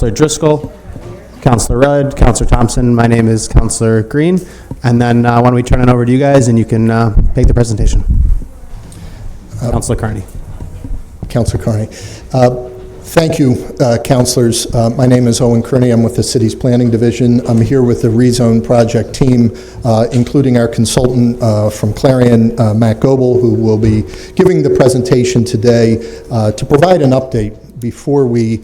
Councilor Driscoll, Councilor Rudd, Councilor Thompson. My name is Councilor Green. And then why don't we turn it over to you guys and you can make the presentation. Councilor Carney. Councilor Carney. Thank you, councilors. My name is Owen Kearney. I'm with the city's planning division. I'm here with the rezone project team, including our consultant from Clarion, Matt Goebel, who will be giving the presentation today to provide an update before we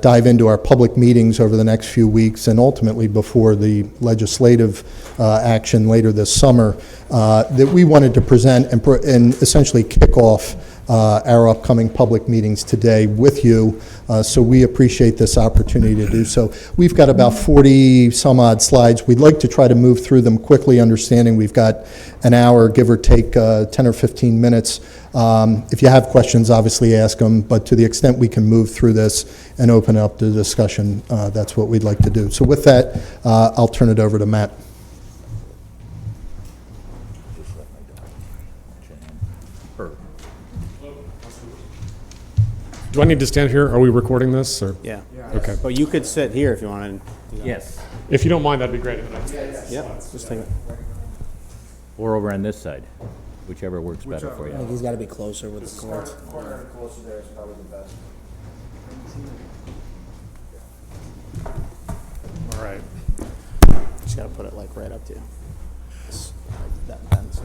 dive into our public meetings over the next few weeks and ultimately before the legislative action later this summer, that we wanted to present and essentially kick off our upcoming public meetings today with you, so we appreciate this opportunity to do so. We've got about 40 some odd slides. We'd like to try to move through them quickly, understanding we've got an hour, give or take 10 or 15 minutes. If you have questions, obviously ask them, but to the extent we can move through this and open up the discussion, that's what we'd like to do. So with that, I'll turn it over to Matt. Do I need to stand here? Are we recording this? Or? Yeah. Okay. But you could sit here if you wanted. Yes. If you don't mind, that'd be great. Yep. Just take it. Or over on this side, whichever works better for I think you. he's got to be closer with the cords. Closer there is probably the best. All right. Just got to put it like right up to you. That bends.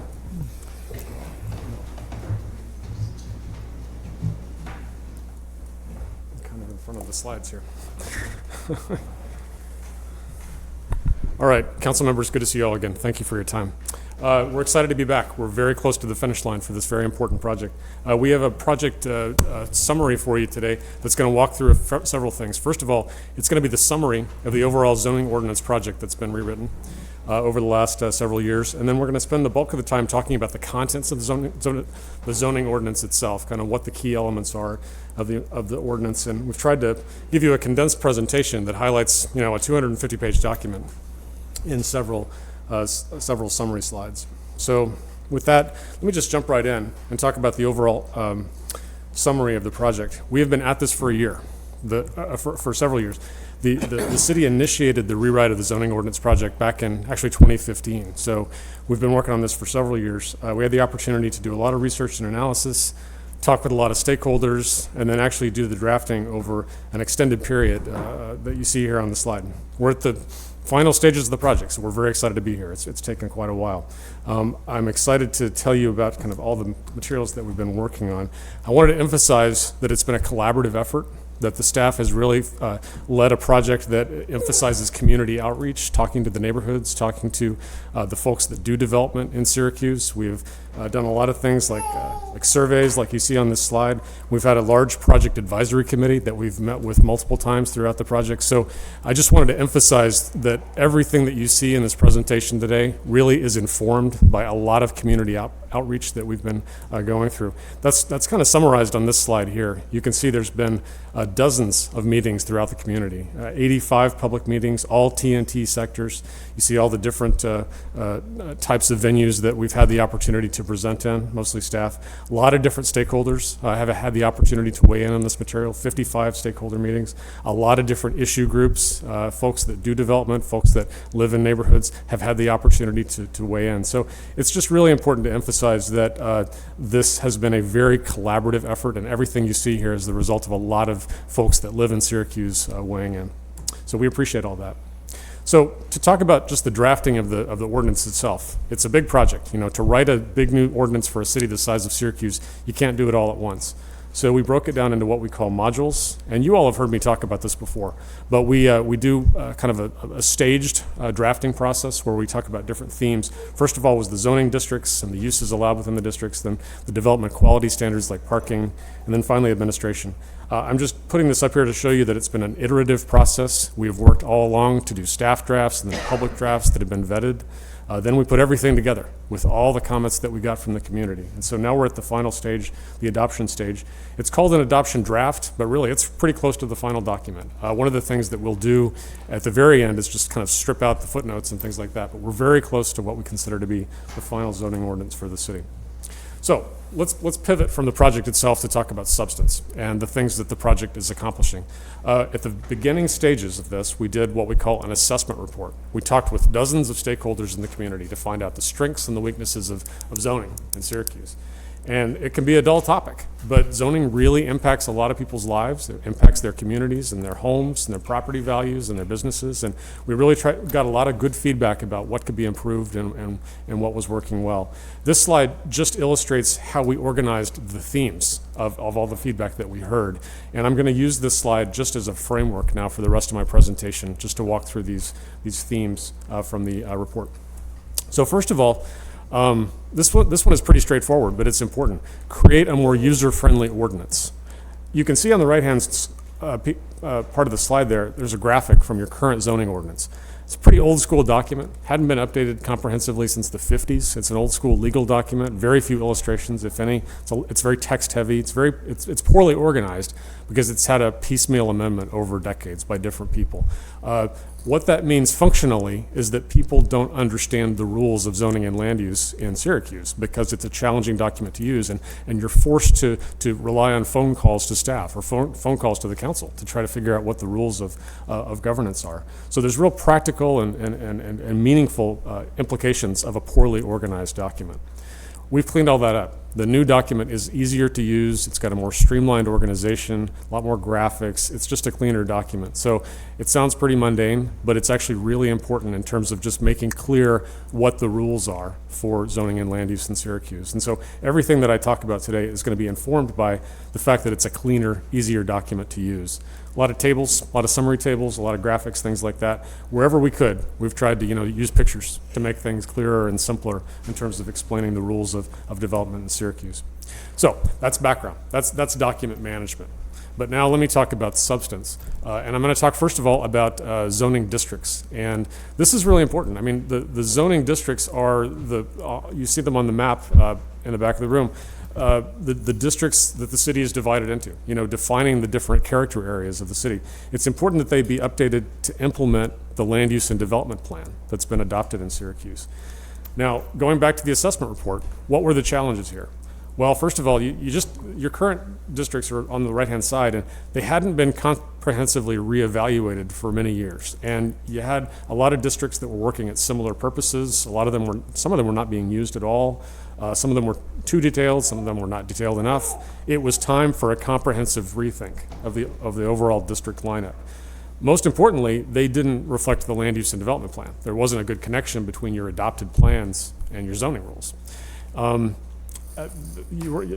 Kind of in front of the slides here. All right, council members, good to see you all again. Thank you for your time. We're excited to be back. We're very close to the finish line for this very important project. We have a project summary for you today that's going to walk through several things. First of all, it's going to be the summary of the overall zoning ordinance project that's been rewritten over the last several years. And then we're going to spend the bulk of the time talking about the contents of the zoning ordinance itself, kind of what the key elements are of the ordinance. And we've tried to give you a condensed presentation that highlights, a 250-page document in several summary slides. So with that, let me just jump right in and talk about the overall summary of the project. We have been at this for a year, for several years. The city initiated the rewrite of the zoning ordinance project back in actually 2015. So we've been working on this for several years. We had the opportunity to do a lot of research and analysis, talk with a lot of stakeholders, and then actually do the drafting over an extended period that you see here on the slide. We're at the final stages of the project, so we're very excited to be here. It's taken quite a while. I'm excited to tell you about kind of all the materials that we've been working on. I wanted to emphasize that it's been a collaborative effort, that the staff has really led a project that emphasizes community outreach, talking to the neighborhoods, talking to the folks that do development in Syracuse. We've done a lot of things like surveys, like you see on this slide. We've had a large project advisory committee that we've met with multiple times throughout the project. So I just wanted to emphasize that everything that you see in this presentation today really is informed by a lot of community outreach that we've been going through. That's kind of summarized on this slide here. You can see there's been dozens of meetings throughout the community, 85 public meetings, all TNT sectors. You see all the different types of venues that we've had the opportunity to present in, mostly staff. A lot of different stakeholders have had the opportunity to weigh in on this material, 55 stakeholder meetings. A lot of different issue groups, folks that do development, folks that live in neighborhoods have had the opportunity to weigh in. So it's just really important to emphasize that this has been a very collaborative effort, and everything you see here is the result of a lot of folks that live in Syracuse weighing in. So we appreciate all that. So to talk about just the drafting of the ordinance itself, it's a big project. To write a big new ordinance for a city the size of Syracuse, you can't do it all at once. So we broke it down into what we call modules, and you all have heard me talk about this before, but we do kind of a staged drafting process where we talk about different themes. First of all was the zoning districts and the uses allowed within the districts, then the development quality standards like parking, and then finally administration. I'm just putting this up here to show you that it's been an iterative process. We have worked all along to do staff drafts and then public drafts that have been vetted. Then we put everything together with all the comments that we got from the community. And so now we're at the final stage, the adoption stage. It's called an adoption draft, but really it's pretty close to the final document. One of the things that we'll do at the very end is just kind of strip out the footnotes and things like that, but we're very close to what we consider to be the final zoning ordinance for the city. So let's pivot from the project itself to talk about substance and the things that the project is accomplishing. At the beginning stages of this, we did what we call an assessment report. We talked with dozens of stakeholders in the community to find out the strengths and the weaknesses of zoning in Syracuse. And it can be a dull topic, but zoning really impacts a lot of people's lives. It impacts their communities and their homes and their property values and their businesses. And we really got a lot of good feedback about what could be improved and what was working well. This slide just illustrates how we organized the themes of all the feedback that we heard. And I'm going to use this slide just as a framework now for the rest of my presentation, just to walk through these themes from the report. So first of all, this one is pretty straightforward, but it's important. Create a more user-friendly ordinance. You can see on the right-hand part of the slide there's a graphic from your current zoning ordinance. It's a pretty old-school document, hadn't been updated comprehensively since the 50s. It's an old-school legal document, very few illustrations, if any. It's very text-heavy. It's poorly organized because it's had a piecemeal amendment over decades by different people. What that means functionally is that people don't understand the rules of zoning and land use in Syracuse because it's a challenging document to use, and you're forced to rely on phone calls to staff or phone calls to the council to try to figure out what the rules of governance are. So there's real practical and meaningful implications of a poorly organized document. We've cleaned all that up. The new document is easier to use. It's got a more streamlined organization, a lot more graphics. It's just a cleaner document. So it sounds pretty mundane, but it's actually really important in terms of just making clear what the rules are for zoning and land use in Syracuse. And so everything that I talk about today is going to be informed by the fact that it's a cleaner, easier document to use. A lot of tables, a lot of summary tables, a lot of graphics, things like that. Wherever we could, we've tried to use pictures to make things clearer and simpler in terms of explaining the rules of development in Syracuse. So that's background. That's document management. But now let me talk about substance. And I'm going to talk first of all about zoning districts. And this is really important. I mean, the zoning districts are you see them on the map in the back of the room. The districts that the city is divided into, defining the different character areas of the city. It's important that they be updated to implement the land use and development plan that's been adopted in Syracuse. Now, going back to the assessment report, what were the challenges here? Well, first of all, your current districts are on the right-hand side, and they hadn't been comprehensively reevaluated for many years. And you had a lot of districts that were working at similar purposes. Some of them were not being used at all. Some of them were too detailed. Some of them were not detailed enough. It was time for a comprehensive rethink of the overall district lineup. Most importantly, they didn't reflect the land use and development plan. There wasn't a good connection between your adopted plans and your zoning rules.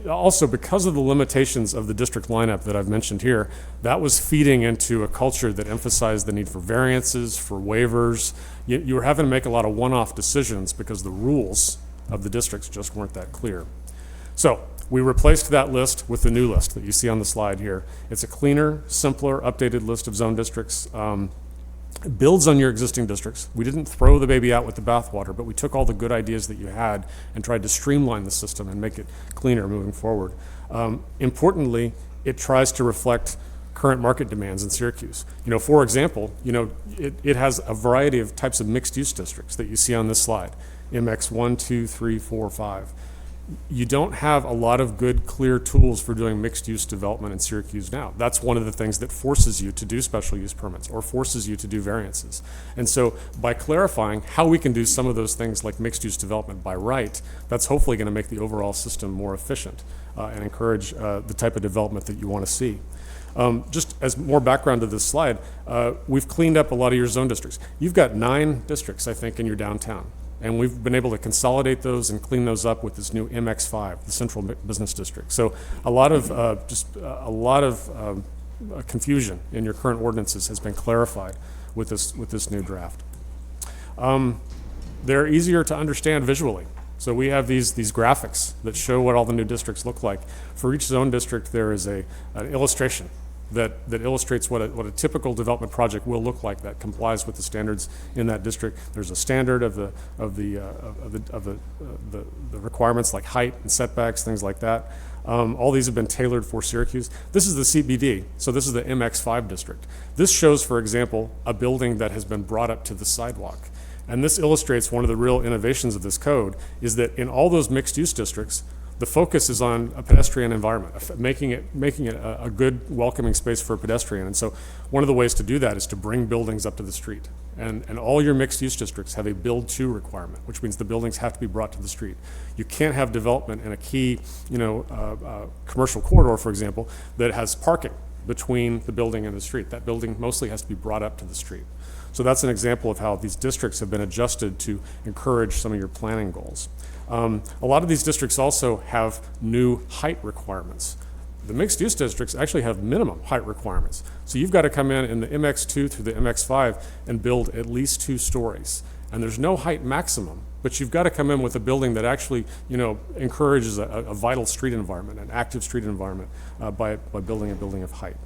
Also, because of the limitations of the district lineup that I've mentioned here, that was feeding into a culture that emphasized the need for variances, for waivers. You were having to make a lot of one-off decisions because the rules of the districts just weren't that clear. So we replaced that list with the new list that you see on the slide here. It's a cleaner, simpler, updated list of zone districts. It builds on your existing districts. We didn't throw the baby out with the bathwater, but we took all the good ideas that you had and tried to streamline the system and make it cleaner moving forward. Importantly, it tries to reflect current market demands in Syracuse. For example, it has a variety of types of mixed-use districts that you see on this slide. MX 1, 2, 3, 4, 5. You don't have a lot of good, clear tools for doing mixed-use development in Syracuse now. That's one of the things that forces you to do special use permits or forces you to do variances. And so by clarifying how we can do some of those things like mixed-use development by right, that's hopefully going to make the overall system more efficient and encourage the type of development that you want to see. Just as more background to this slide, we've cleaned up a lot of your zone districts. You've got 9 districts, I think, in your downtown. And we've been able to consolidate those and clean those up with this new MX5, the Central Business District. So a lot of confusion in your current ordinances has been clarified with this new draft. They're easier to understand visually. So we have these graphics that show what all the new districts look like. For each zone district, there is an illustration that illustrates what a typical development project will look like that complies with the standards in that district. There's a standard of the requirements like height and setbacks, things like that. All these have been tailored for Syracuse. This is the CBD, so this is the MX5 district. This shows, for example, a building that has been brought up to the sidewalk. And this illustrates one of the real innovations of this code is that in all those mixed-use districts, The focus is on a pedestrian environment, making it a good, welcoming space for a pedestrian. And so one of the ways to do that is to bring buildings up to the street. And all your mixed-use districts have a build-to requirement, which means the buildings have to be brought to the street. You can't have development in a key, commercial corridor, for example, that has parking between the building and the street. That building mostly has to be brought up to the street. So that's an example of how these districts have been adjusted to encourage some of your planning goals. A lot of these districts also have new height requirements. The mixed-use districts actually have minimum height requirements. So you've got to come in the MX2 through the MX5 and build at least 2 stories. And there's no height maximum, but you've got to come in with a building that actually, encourages a vital street environment, an active street environment by building a building of height.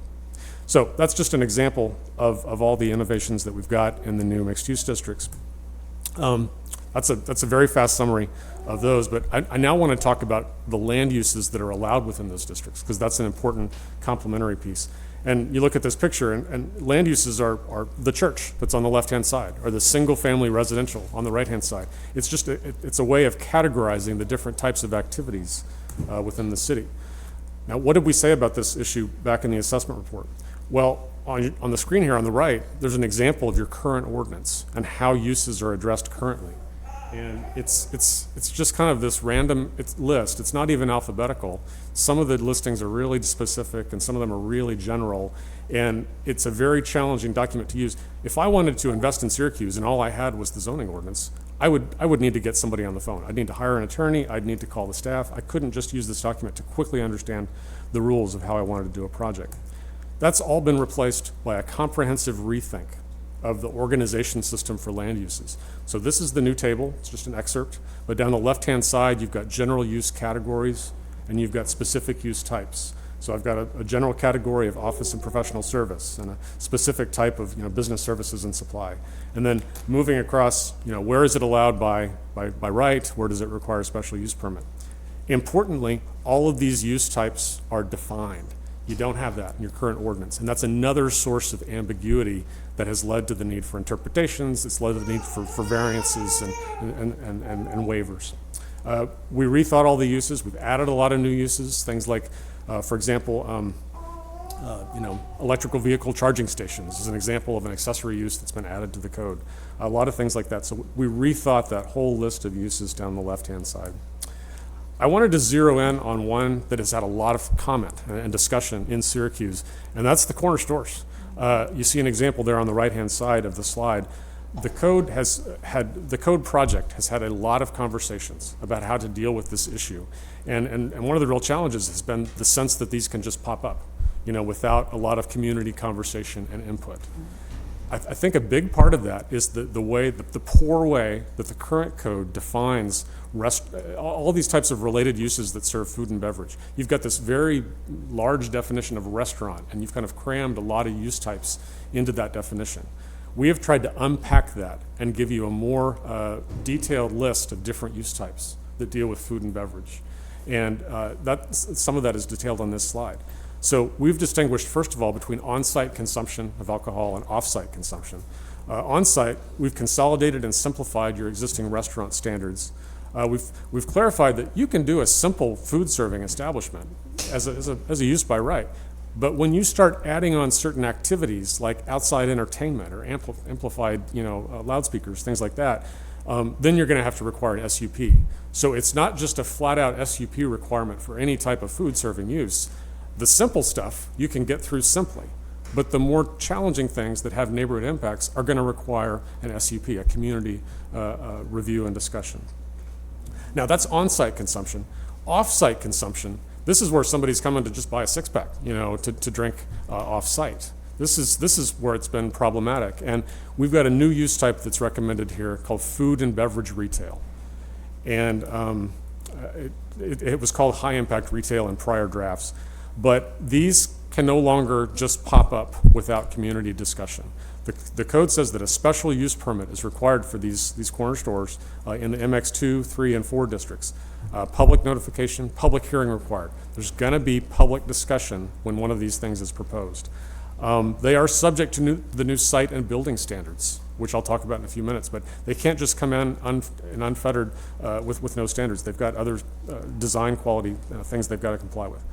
So that's just an example of all the innovations that we've got in the new mixed-use districts. That's a very fast summary of those, but I now want to talk about the land uses that are allowed within those districts, because that's an important complementary piece. And you look at this picture, and land uses are the church that's on the left-hand side, or the single-family residential on the right-hand side. It's just it's a way of categorizing the different types of activities within the city. Now, what did we say about this issue back in the assessment report? Well, on the screen here on the right, there's an example of your current ordinance and how uses are addressed currently. And it's just kind of this random list. It's not even alphabetical. Some of the listings are really specific and some of them are really general. And it's a very challenging document to use. If I wanted to invest in Syracuse and all I had was the zoning ordinance, I would need to get somebody on the phone. I'd need to hire an attorney. I'd need to call the staff. I couldn't just use this document to quickly understand the rules of how I wanted to do a project. That's all been replaced by a comprehensive rethink of the organization system for land uses. So this is the new table, it's just an excerpt, but down the left-hand side, you've got general use categories and you've got specific use types. So I've got a general category of office and professional service and a specific type of business services and supply. And then moving across, where is it allowed by right, where does it require a special use permit? Importantly, all of these use types are defined. You don't have that in your current ordinance, and that's another source of ambiguity that has led to the need for interpretations. It's led to the need for variances and waivers. We rethought all the uses. We've added a lot of new uses, things like, for example, electrical vehicle charging stations is an example of an accessory use that's been added to the code. A lot of things like that. So we rethought that whole list of uses down the left-hand side. I wanted to zero in on one that has had a lot of comment and discussion in Syracuse, and that's the corner stores. You see an example there on the right-hand side of the slide. The code project has had a lot of conversations about how to deal with this issue, and one of the real challenges has been the sense that these can just pop up, without a lot of community conversation and input. I think a big part of that is the poor way that the current code defines all these types of related uses that serve food and beverage. You've got this very large definition of restaurant, and you've kind of crammed a lot of use types into that definition. We have tried to unpack that and give you a more detailed list of different use types that deal with food and beverage. And some of that is detailed on this slide. So we've distinguished, first of all, between on-site consumption of alcohol and off-site consumption. On-site, we've consolidated and simplified your existing restaurant standards. We've clarified that you can do a simple food serving establishment as a use by right. But when you start adding on certain activities like outside entertainment or amplified loudspeakers, things like that, then you're going to have to require an SUP. So it's not just a flat out SUP requirement for any type of food serving use. The simple stuff you can get through simply, but the more challenging things that have neighborhood impacts are going to require an SUP, a community review and discussion. Now that's on-site consumption. Off-site consumption, this is where somebody's coming to just buy a six-pack, to drink off-site. This is where it's been problematic, and we've got a new use type that's recommended here called food and beverage retail, and it was called high-impact retail in prior drafts. But these can no longer just pop up without community discussion. The code says that a special use permit is required for these corner stores in the MX2, 3, and 4 districts. Public notification, public hearing required. There's going to be public discussion when one of these things is proposed. They are subject to the new site and building standards which I'll talk about in a few minutes, but they can't just come in unfettered with no standards. They've got other design quality things they've got to comply with.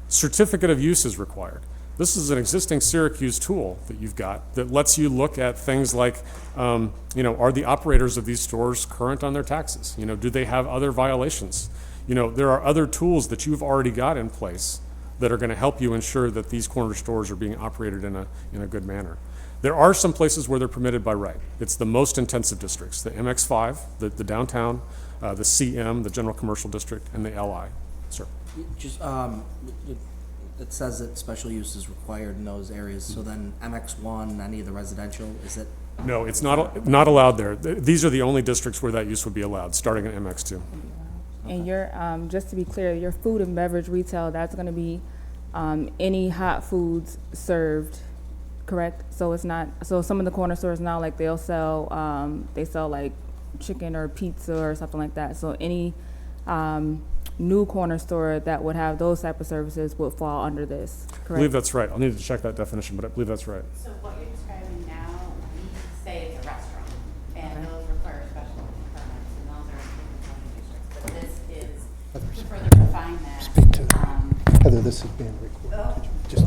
Certificate of use is required. This is an existing Syracuse tool that you've got that lets you look at things like, are the operators of these stores current on their taxes? Do they have other violations? There are other tools that you've already got in place that are going to help you ensure that these corner stores are being operated in a good manner. There are some places where they're permitted by right. It's the most intensive districts, the MX5, the downtown, the CM, the general commercial district, and the LI. Sir. Just, it says that special use is required in those areas, so then MX1, any of the residential, is it? No, it's not allowed there. These are the only districts where that use would be allowed, starting at MX2. And your, just to be clear, your food and beverage retail, that's gonna be any hot foods served, correct? So it's not, so some of the corner stores now, like they sell like chicken or pizza or something like that. So any new corner store that would have those type of services would fall under this, correct? I believe that's right. I'll need to check that definition, but I believe that's right. So what you're describing now, we say it's a restaurant, and those require special permits, and those are in zoning districts. But this is to further define that. Speak to Heather, this is being recorded. Could you just...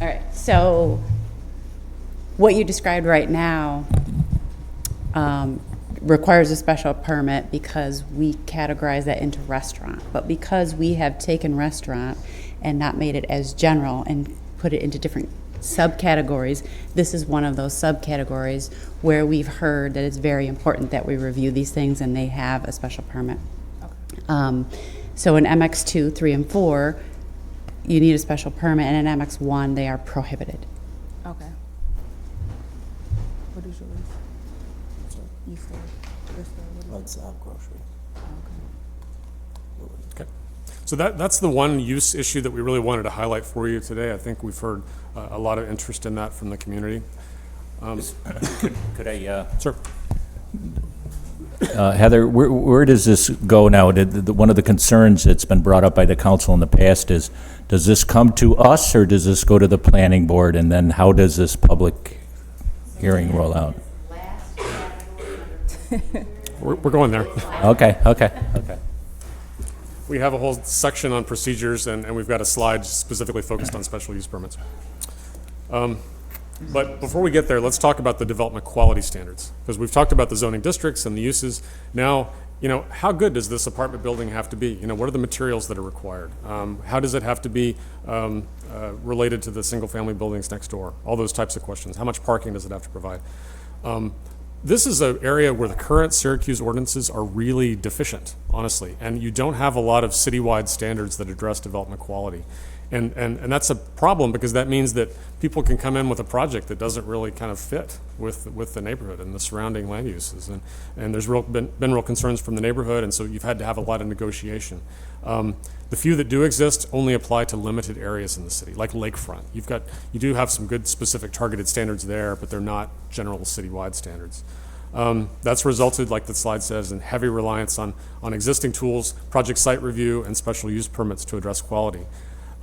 All right, so what you described right now requires a special permit because we categorize that into restaurant. But because we have taken restaurant and not made it as general and put it into different subcategories, this is one of those subcategories where we've heard that it's very important that we review these things and they have a special permit. Okay. So in MX2, 3, and 4, you need a special permit, and in MX1, they are prohibited. Okay. What is yours? You said, your store, what is it? It's grocery. Okay. So that's the one use issue that we really wanted to highlight for you today. I think we've heard a lot of interest in that from the community. Could I, Sir. Heather, where does this go now? One of the concerns that's been brought up by the council in the past is, does this come to us or does this go to the planning board? And then how does this public hearing roll out? We're going there. Okay. We have a whole section on procedures, and we've got a slide specifically focused on special use permits. But before we get there, let's talk about the development quality standards, because we've talked about the zoning districts and the uses. Now, how good does this apartment building have to be? What are the materials that are required? How does it have to be related to the single-family buildings next door? All those types of questions. How much parking does it have to provide? This is an area where the current Syracuse ordinances are really deficient, honestly, and you don't have a lot of citywide standards that address development quality. And that's a problem, because that means that people can come in with a project that doesn't really kind of fit with the neighborhood and the surrounding land uses. And there's been real concerns from the neighborhood, and so you've had to have a lot of negotiation. The few that do exist only apply to limited areas in the city, like lakefront. You do have some good specific targeted standards there, but they're not general citywide standards. That's resulted, like the slide says, in heavy reliance on existing tools, project site review, and special use permits to address quality.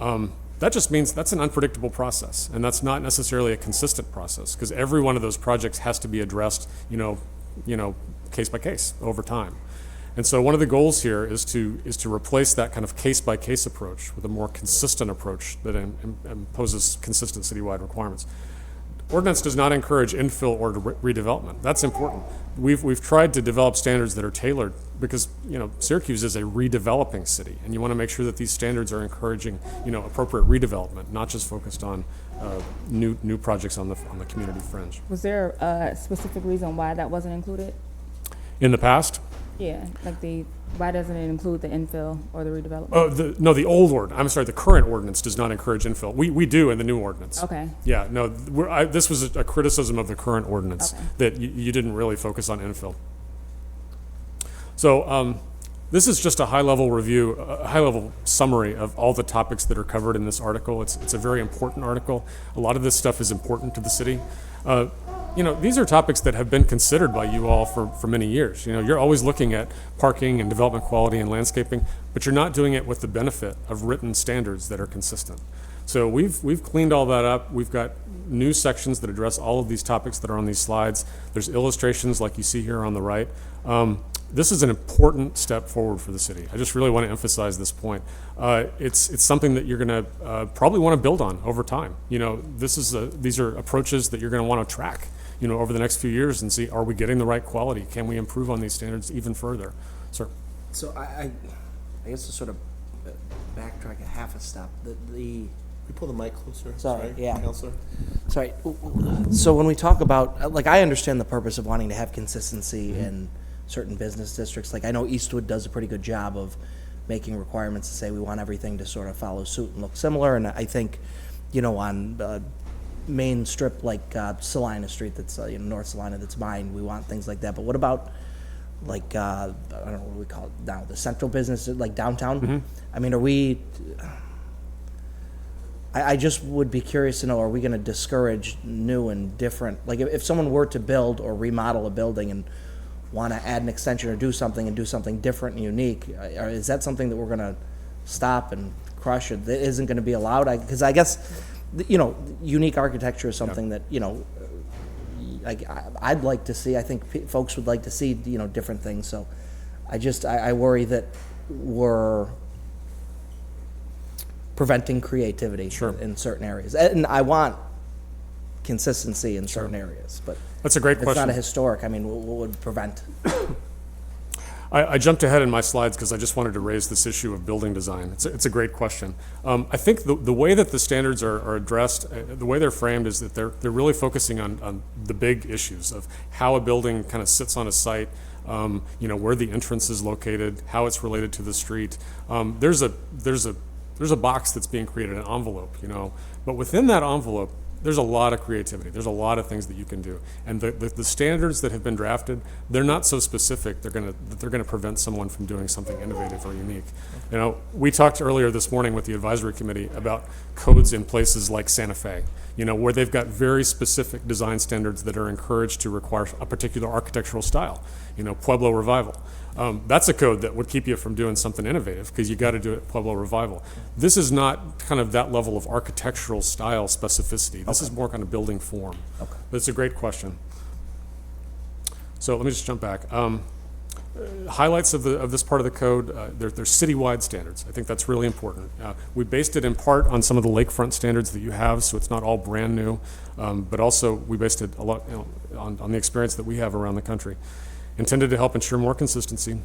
That just means that's an unpredictable process, and that's not necessarily a consistent process, because every one of those projects has to be addressed, case by case over time. And so one of the goals here is to replace that kind of case by case approach with a more consistent approach that imposes consistent citywide requirements. Ordinance does not encourage infill or redevelopment. That's important. We've tried to develop standards that are tailored, because Syracuse is a redeveloping city, and you want to make sure that these standards are encouraging appropriate redevelopment, not just focused on new projects on the community fringe. Was there a specific reason why that wasn't included? In the past, Yeah, like why doesn't it include the infill or the redevelopment? the current ordinance does not encourage infill. We do in the new ordinance. Okay. Yeah, no, this was a criticism of the current ordinance, Okay. that you didn't really focus on infill. So this is just a high-level review, a high-level summary of all the topics that are covered in this article. It's a very important article. A lot of this stuff is important to the city. These are topics that have been considered by you all for many years. You're always looking at parking and development quality and landscaping, but you're not doing it with the benefit of written standards that are consistent. So we've cleaned all that up. We've got new sections that address all of these topics that are on these slides. There's illustrations like you see here on the right. This is an important step forward for the city. I just really want to emphasize this point. It's something that you're going to probably want to build on over time. You know, these are approaches that you're going to want to track, you know, over the next few years and see, are we getting the right quality? Can we improve on these standards even further? Sir. So I guess to sort of backtrack a half a step, You pull the mic closer. Sorry, yeah. Counselor. Sorry. So when we talk about, like, I understand the purpose of wanting to have consistency in certain business districts. Like, I know Eastwood does a pretty good job of making requirements to say we want everything to sort of follow suit and look similar. And I think, you know, on main strip like Salina Street, that's you know, North Salina, that's mine, we want things like that. But what about, like, I don't know what we call it now, the central business, like downtown? I mean, are we? I just would be curious to know, are we going to discourage new and different, like if someone were to build or remodel a building and want to add an extension or do something different and unique, is that something that we're going to stop and crush, or that isn't going to be allowed? Because I guess, you know, unique architecture is something that, you know, I'd like to see. I think folks would like to see, you know, different things. So I worry that we're preventing creativity in certain areas. And I want consistency in certain areas, but That's a great it's question. not a historic. I mean, what would prevent? I jumped ahead in my slides because I just wanted to raise this issue of building design. It's a great question. I think the way that the standards are addressed, the way they're framed, is that they're really focusing on the big issues of how a building kind of sits on a site, you know, where the entrance is located, how it's related to the street. There's a box that's being created, an envelope, you know, but within that envelope, there's a lot of creativity. There's a lot of things that you can do. And the standards that have been drafted, they're not so specific they're gonna prevent someone from doing something innovative or unique. You know, we talked earlier this morning with the advisory committee about codes in places like Santa Fe, you know, where they've got very specific design standards that are encouraged to require a particular architectural style, you know, Pueblo Revival. That's a code that would keep you from doing something innovative because you got to do it Pueblo Revival. This is not kind of that level of architectural style specificity. This is more kind of building form. Okay. But it's a great question. So let me just jump back. Highlights of this part of the code, there's citywide standards. I think that's really important. We based it in part on some of the lakefront standards that you have, so it's not all brand new, but also we based it a lot, you know, on the experience that we have around the country. Intended to help ensure more consistency.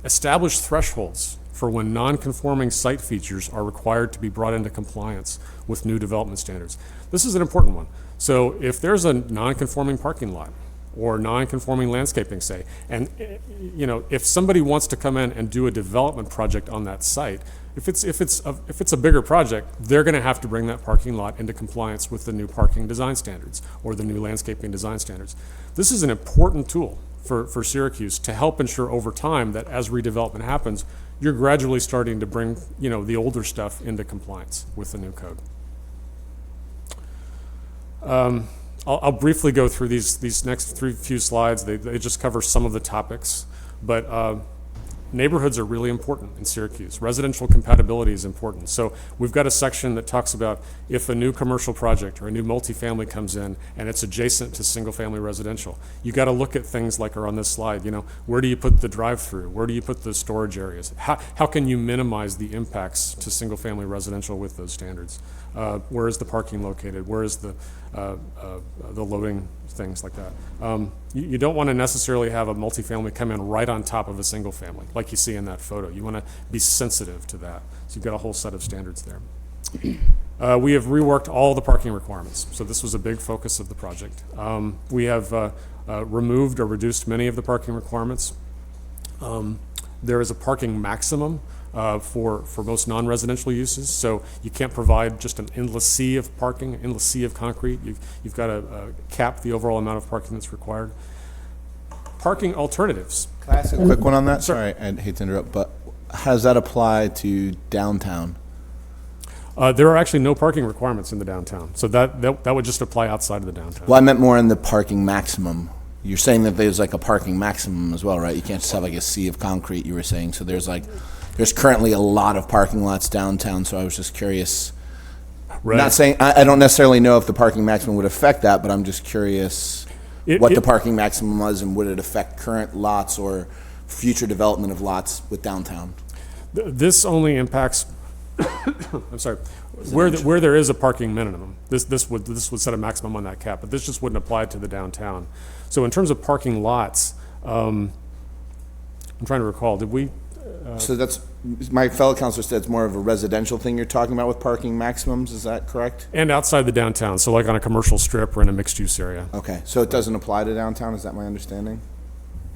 Establish thresholds for when non-conforming site features are required to be brought into compliance with new development standards. This is an important one. So if there's a non-conforming parking lot or non-conforming landscaping, say, and you know, if somebody wants to come in and do a development project on that site, if it's a bigger project, they're going to have to bring that parking lot into compliance with the new parking design standards or the new landscaping design standards. This is an important tool for Syracuse to help ensure over time that as redevelopment happens, you're gradually starting to bring, you know, the older stuff into compliance with the new code. I'll briefly go through these next few slides. They just cover some of the topics, but neighborhoods are really important in Syracuse. Residential compatibility is important. So we've got a section that talks about if a new commercial project or a new multifamily comes in and it's adjacent to single-family residential, you got to look at things like are on this slide. You know, where do you put the drive-through? Where do you put the storage areas? How can you minimize the impacts to single-family residential with those standards? Where is the parking located? Where is the loading, things like that. You don't want to necessarily have a multifamily come in right on top of a single family, like you see in that photo. You want to be sensitive to that. So you've got a whole set of standards there. We have reworked all the parking requirements. So this was a big focus of the project. We have removed or reduced many of the parking requirements. There is a parking maximum for most non-residential uses, so you can't provide just an endless sea of parking, endless sea of concrete. You've got to cap the overall amount of parking that's required. Parking alternatives. Can I ask a quick one on that? Sorry, I hate to interrupt, but how does that apply to downtown? There are actually no parking requirements in the downtown, so that would just apply outside of the downtown. Well, I meant more in the parking maximum. You're saying that there's like a parking maximum as well, right? You can't just have like a sea of concrete, you were saying. So there's currently a lot of parking lots downtown, so I was just curious Right. Not saying, I don't necessarily know if the parking maximum would affect that, but I'm just curious what the parking maximum was, and would it affect current lots or future development of lots with downtown? This only impacts, I'm sorry, where there is a parking minimum. This would set a maximum on that cap, but this just wouldn't apply to the downtown. So in terms of parking lots, I'm trying to recall, did we? So that's, my fellow counselor said it's more of a residential thing you're talking about with parking maximums, is that correct? And outside the downtown, so like on a commercial strip or in a mixed-use area. Okay, so it doesn't apply to downtown, is that my understanding?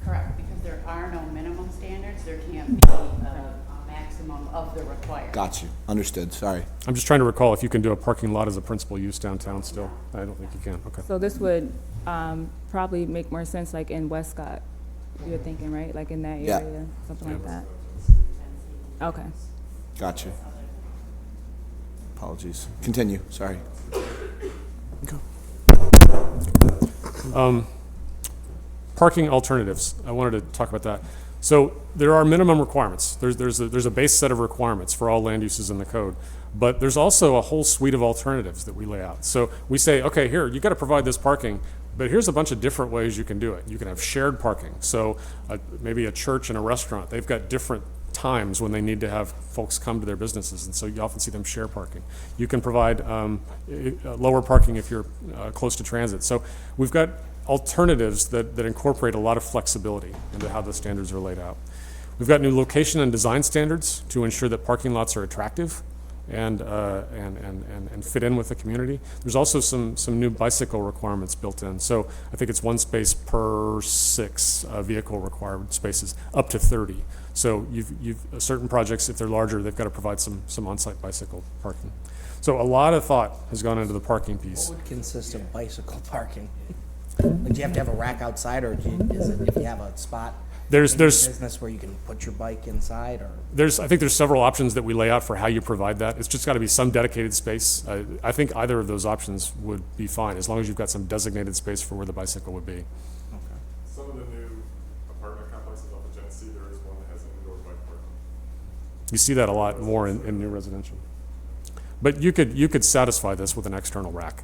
Correct, because there are no minimum standards, there can't be a maximum of the required. Got you, understood, sorry. I'm just trying to recall if you can do a parking lot as a principal use downtown still. I don't think you can, okay. So this would probably make more sense like in Westcott, you're thinking, right? Like in that Yeah. area, something like that? Okay. Got you. Apologies. Continue, sorry. Parking alternatives, I wanted to talk about that. So there are minimum requirements. There's a base set of requirements for all land uses in the code, but there's also a whole suite of alternatives that we lay out. So we say, okay, here, you got to provide this parking, but here's a bunch of different ways you can do it. You can have shared parking. So maybe a church and a restaurant, they've got different times when they need to have folks come to their businesses, and so you often see them share parking. You can provide lower parking if you're close to transit. So we've got alternatives that incorporate a lot of flexibility into how the standards are laid out. We've got new location and design standards to ensure that parking lots are attractive and fit in with the community. There's also some new bicycle requirements built in. So I think it's 1 space per 6 vehicle required spaces, up to 30. So you've certain projects, if they're larger, they've got to provide some on-site bicycle parking. So a lot of thought has gone into the parking piece. What would consist of bicycle parking? Like, do you have to have a rack outside, or is it if you have a spot in your business where you can put your bike inside, or? I think there's several options that we lay out for how you provide that. It's just got to be some dedicated space. I think either of those options would be fine, as long as you've got some designated space for where the bicycle would be. Some of the new apartment complexes off of Genesee, there is one that has an indoor bike parking. You see that a lot more in new residential. But you could satisfy this with an external rack.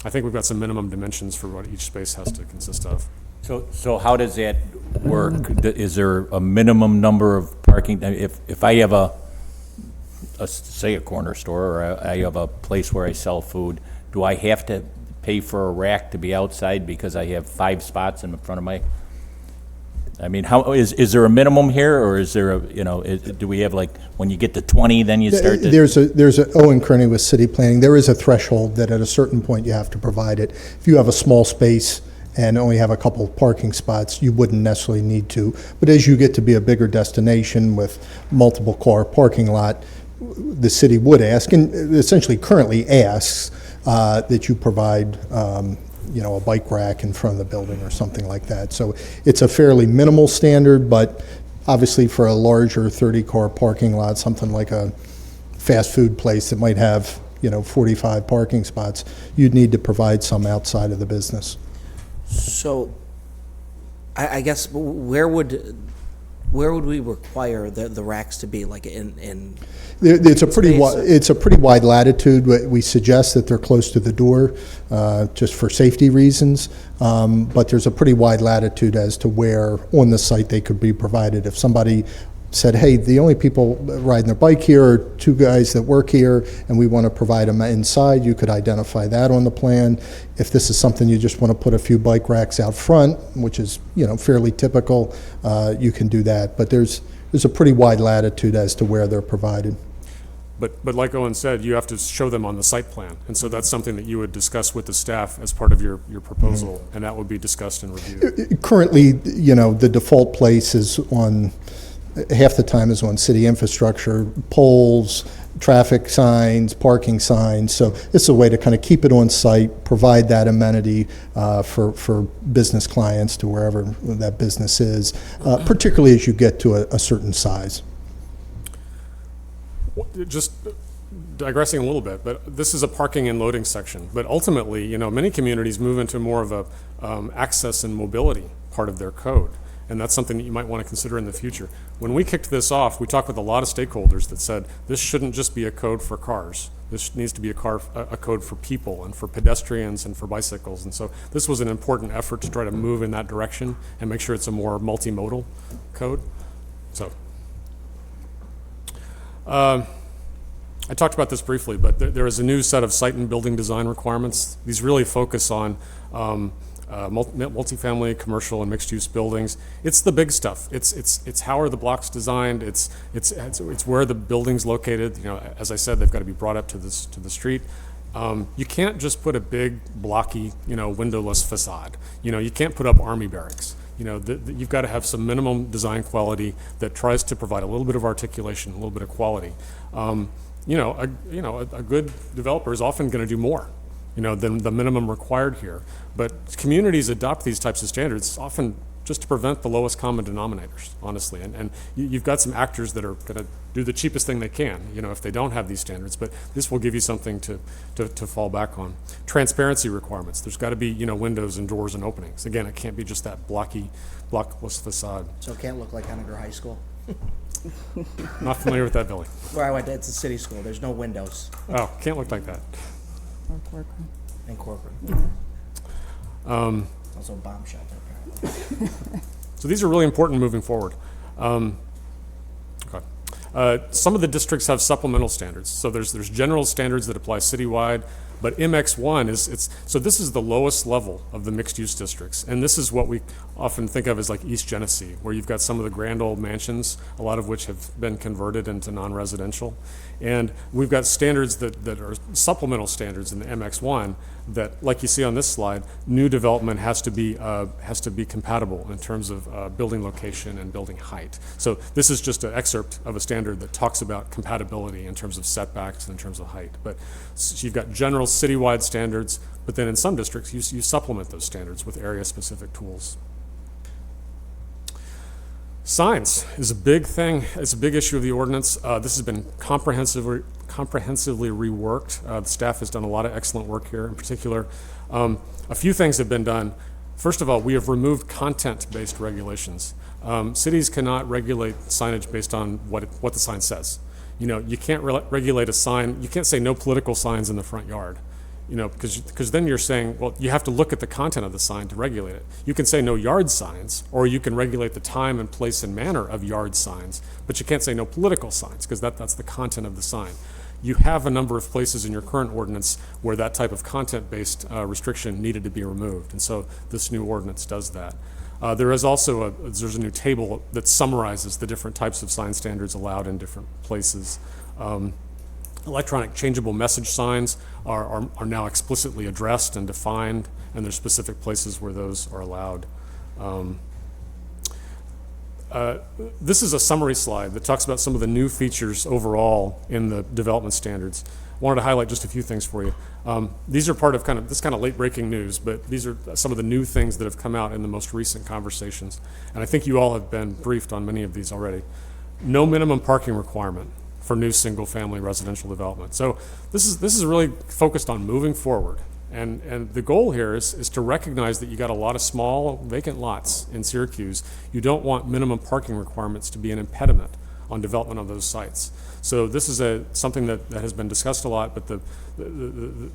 I think we've got some minimum dimensions for what each space has to consist of. So how does that work? Is there a minimum number of parking? If I have say a corner store, or I have a place where I sell food, do I have to pay for a rack to be outside because I have 5 spots in front of my? I mean, how is there a minimum here, or is there a, do we have like, when you get to 20, then you start to? There's a Owen Kearney with city planning, there is a threshold that at a certain point you have to provide it. If you have a small space and only have a couple of parking spots, you wouldn't necessarily need to. But as you get to be a bigger destination with multiple car parking lot, the city would ask, and essentially currently asks, that you provide a bike rack in front of the building or something like that. So it's a fairly minimal standard, but obviously for a larger 30-car parking lot, something like a fast food place that might have 45 parking spots, you'd need to provide some outside of the business. So, I guess where would we require the racks to be? Like in It's a pretty space? it's a pretty wide latitude. We suggest that they're close to the door, just for safety reasons. But there's a pretty wide latitude as to where on the site they could be provided. If somebody said, hey, the only people riding their bike here are 2 guys that work here, and we want to provide them inside, you could identify that on the plan. If this is something you just want to put a few bike racks out front, which is fairly typical, you can do that. But there's a pretty wide latitude as to where they're provided. But like Owen said, you have to show them on the site plan. And so that's something that you would discuss with the staff as part of your proposal, and that would be discussed and reviewed. Currently, the default place is on, half the time is on city infrastructure, poles, traffic signs, parking signs. So it's a way to kind of keep it on site, provide that amenity for business clients to wherever that business is, particularly as you get to a certain size. Just digressing a little bit, but this is a parking and loading section. But ultimately, many communities move into more of a access and mobility part of their code. And that's something that you might want to consider in the future. When we kicked this off, we talked with a lot of stakeholders that said this shouldn't just be a code for cars. This needs to be a code for people and for pedestrians and for bicycles. And so this was an important effort to try to move in that direction and make sure it's a more multimodal code. So I talked about this briefly, but there is a new set of site and building design requirements. These really focus on multifamily, commercial, and mixed-use buildings. It's the big stuff. It's how are the blocks designed. It's where the building's located. You know, as I said, they've got to be brought up to the street. You can't just put a big blocky, windowless facade. You can't put up army barracks. You've got to have some minimum design quality that tries to provide a little bit of articulation, a little bit of quality. A good developer is often going to do more, than the minimum required here. But communities adopt these types of standards often just to prevent the lowest common denominators, honestly. And you've got some actors that are going to do the cheapest thing they can, if they don't have these standards. But this will give you something to fall back on. Transparency requirements. There's got to be, windows and doors and openings. Again, it can't be just that blockless facade. So it can't look like Henniger High School? Not familiar with that, Billy. Where I went, it's a city school. There's no windows Oh, can't look like that. in corporate. Also a bomb shelter, apparently. So these are really important moving forward. Okay. Some of the districts have supplemental standards. So there's general standards that apply citywide, but MX1 so this is the lowest level of the mixed-use districts. And this is what we often think of as like East Genesee, where you've got some of the grand old mansions, a lot of which have been converted into non-residential. And we've got standards that are supplemental standards in the MX1 that, like you see on this slide, new development has to be compatible in terms of building location and building height. So this is just an excerpt of a standard that talks about compatibility in terms of setbacks and in terms of height. But so you've got general citywide standards, but then in some districts you supplement those standards with area-specific tools. Signs is a big thing. It's a big issue of the ordinance. This has been comprehensively reworked. The staff has done a lot of excellent work here. In particular, a few things have been done. First of all, we have removed content-based regulations. Cities cannot regulate signage based on what the sign says. You can't regulate a sign. You can't say no political signs in the front yard. Because then you're saying, well, you have to look at the content of the sign to regulate it. You can say no yard signs, or you can regulate the time and place and manner of yard signs, but you can't say no political signs, because that's the content of the sign. You have a number of places in your current ordinance where that type of content-based restriction needed to be removed, and so this new ordinance does that. There is also there's a new table that summarizes the different types of sign standards allowed in different places. Electronic changeable message signs are now explicitly addressed and defined, and there's specific places where those are allowed. This is a summary slide that talks about some of the new features overall in the development standards. I wanted to highlight just a few things for you. These are part of this kind of late breaking news, but these are some of the new things that have come out in the most recent conversations. And I think you all have been briefed on many of these already. No minimum parking requirement for new single-family residential development. So this is really focused on moving forward. And the goal here is to recognize that you got a lot of small vacant lots in Syracuse. You don't want minimum parking requirements to be an impediment on development of those sites. So this is something that has been discussed a lot, but the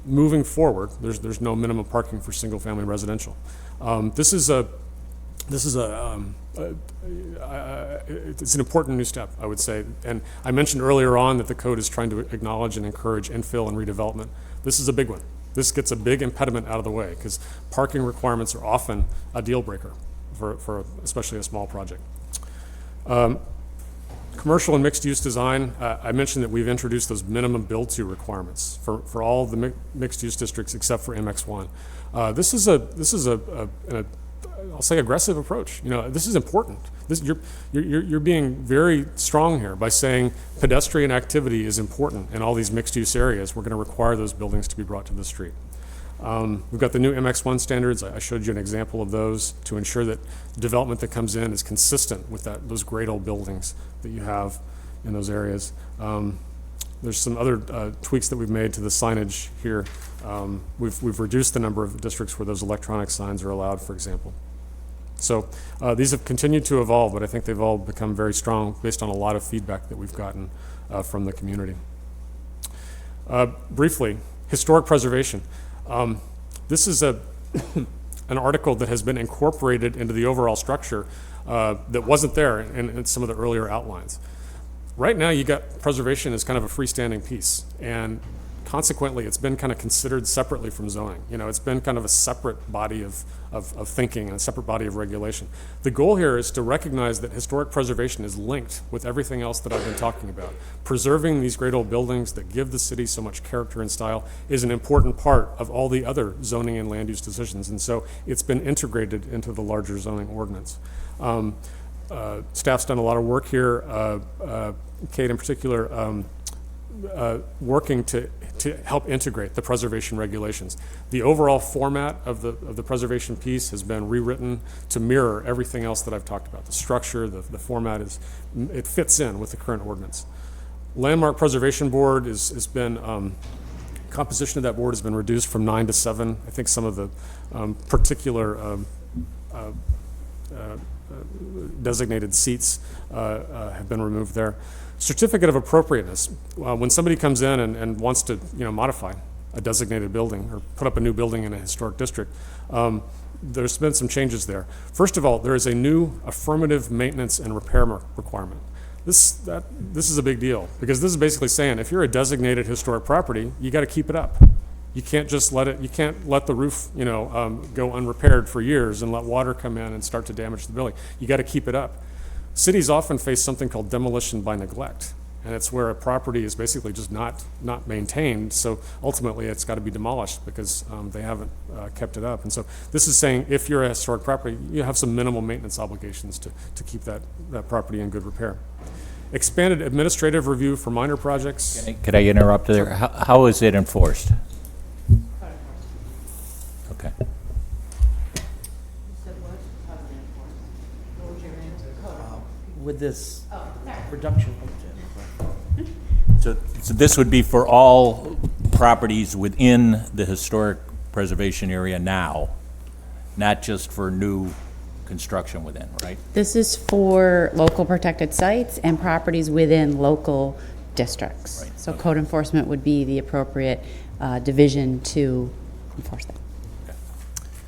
moving forward, there's no minimum parking for single-family residential. It's an important new step, I would say. And I mentioned earlier on that the code is trying to acknowledge and encourage infill and redevelopment. This is a big one. This gets a big impediment out of the way because parking requirements are often a deal breaker for especially a small project. Commercial and mixed-use design, I mentioned that we've introduced those minimum build-to requirements for all the mixed-use districts except for MX1. This is I'll say aggressive approach. This is important. You're being very strong here by saying pedestrian activity is important in all these mixed-use areas. We're going to require those buildings to be brought to the street. We've got the new MX1 standards. I showed you an example of those to ensure that development that comes in is consistent with those great old buildings that you have in those areas. There's some other tweaks that we've made to the signage here. We've reduced the number of districts where those electronic signs are allowed, for example. So these have continued to evolve, but I think they've all become very strong based on a lot of feedback that we've gotten from the community. Briefly, historic preservation. This is an article that has been incorporated into the overall structure that wasn't there in some of the earlier outlines. Right now, you got preservation as kind of a freestanding piece, and consequently, it's been kind of considered separately from zoning. You know, it's been kind of a separate body of thinking and a separate body of regulation. The goal here is to recognize that historic preservation is linked with everything else that I've been talking about. Preserving these great old buildings that give the city so much character and style is an important part of all the other zoning and land use decisions, and so it's been integrated into the larger zoning ordinance. Staff's done a lot of work here, Kate in particular, working to help integrate the preservation regulations. The overall format of the preservation piece has been rewritten to mirror everything else that I've talked about. The structure, the format it fits in with the current ordinance. Landmark Preservation Board has been, composition of that board has been reduced from 9 to 7. I think some of the particular designated seats have been removed there. Certificate of appropriateness. When somebody comes in and wants to, modify a designated building or put up a new building in a historic district, there's been some changes there. First of all, there is a new affirmative maintenance and repair requirement. This is a big deal, because this is basically saying if you're a designated historic property, you got to keep it up. You can't just you can't let the roof, go unrepaired for years and let water come in and start to damage the building. You got to keep it up. Cities often face something called demolition by neglect, and it's where a property is basically just not maintained, so ultimately it's got to be demolished because they haven't kept it up. And so this is saying if you're a historic property, you have some minimal maintenance obligations to keep that property in good repair. Expanded administrative review for minor projects. Could I interrupt there? How is it enforced? Okay. With this reduction. So this would be for all properties within the historic preservation area now, not just for new construction within, right? This is for local protected sites and properties within local districts. Right. So code enforcement would be the appropriate division to enforce that.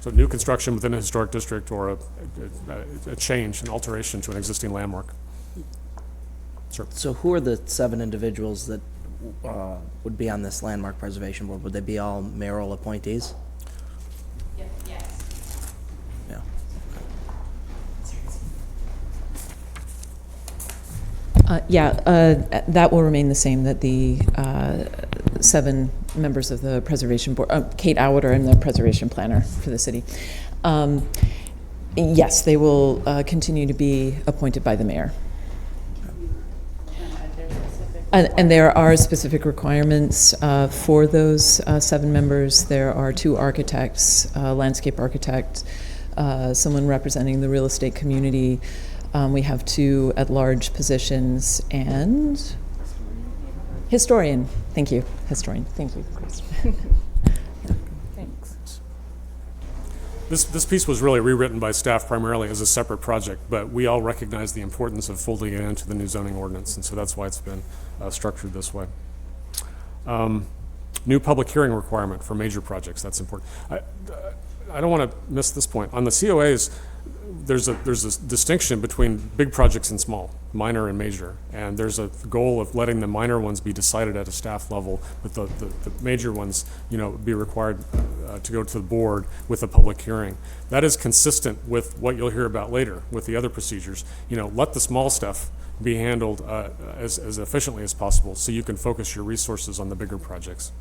So new construction within a historic district or a change, an alteration to an existing landmark. Sure. So who are the 7 individuals that would be on this landmark preservation board? Would they be all mayoral appointees? Yes. Yeah. That will remain the same, that the 7 members of the Preservation Board, Kate Auder, I'm the Preservation Planner for the city. Yes, they will continue to be appointed by the mayor. And there are specific requirements for those 7 members. There are 2 architects, landscape architect, someone representing the real estate community. We have 2 at-large positions and historian. Thank you, historian. Thank you, Chris. Thanks. This piece was really rewritten by staff primarily as a separate project, but we all recognize the importance of folding it into the new zoning ordinance, and so that's why it's been structured this way. New public hearing requirement for major projects, that's important. I don't want to miss this point. On the COAs, there's a distinction between big projects and small, minor and major, and there's a goal of letting the minor ones be decided at a staff level, but the major ones, be required to go to the board with a public hearing. That is consistent with what you'll hear about later with the other procedures. Let the small stuff be handled as efficiently as possible so you can focus your resources on the bigger projects.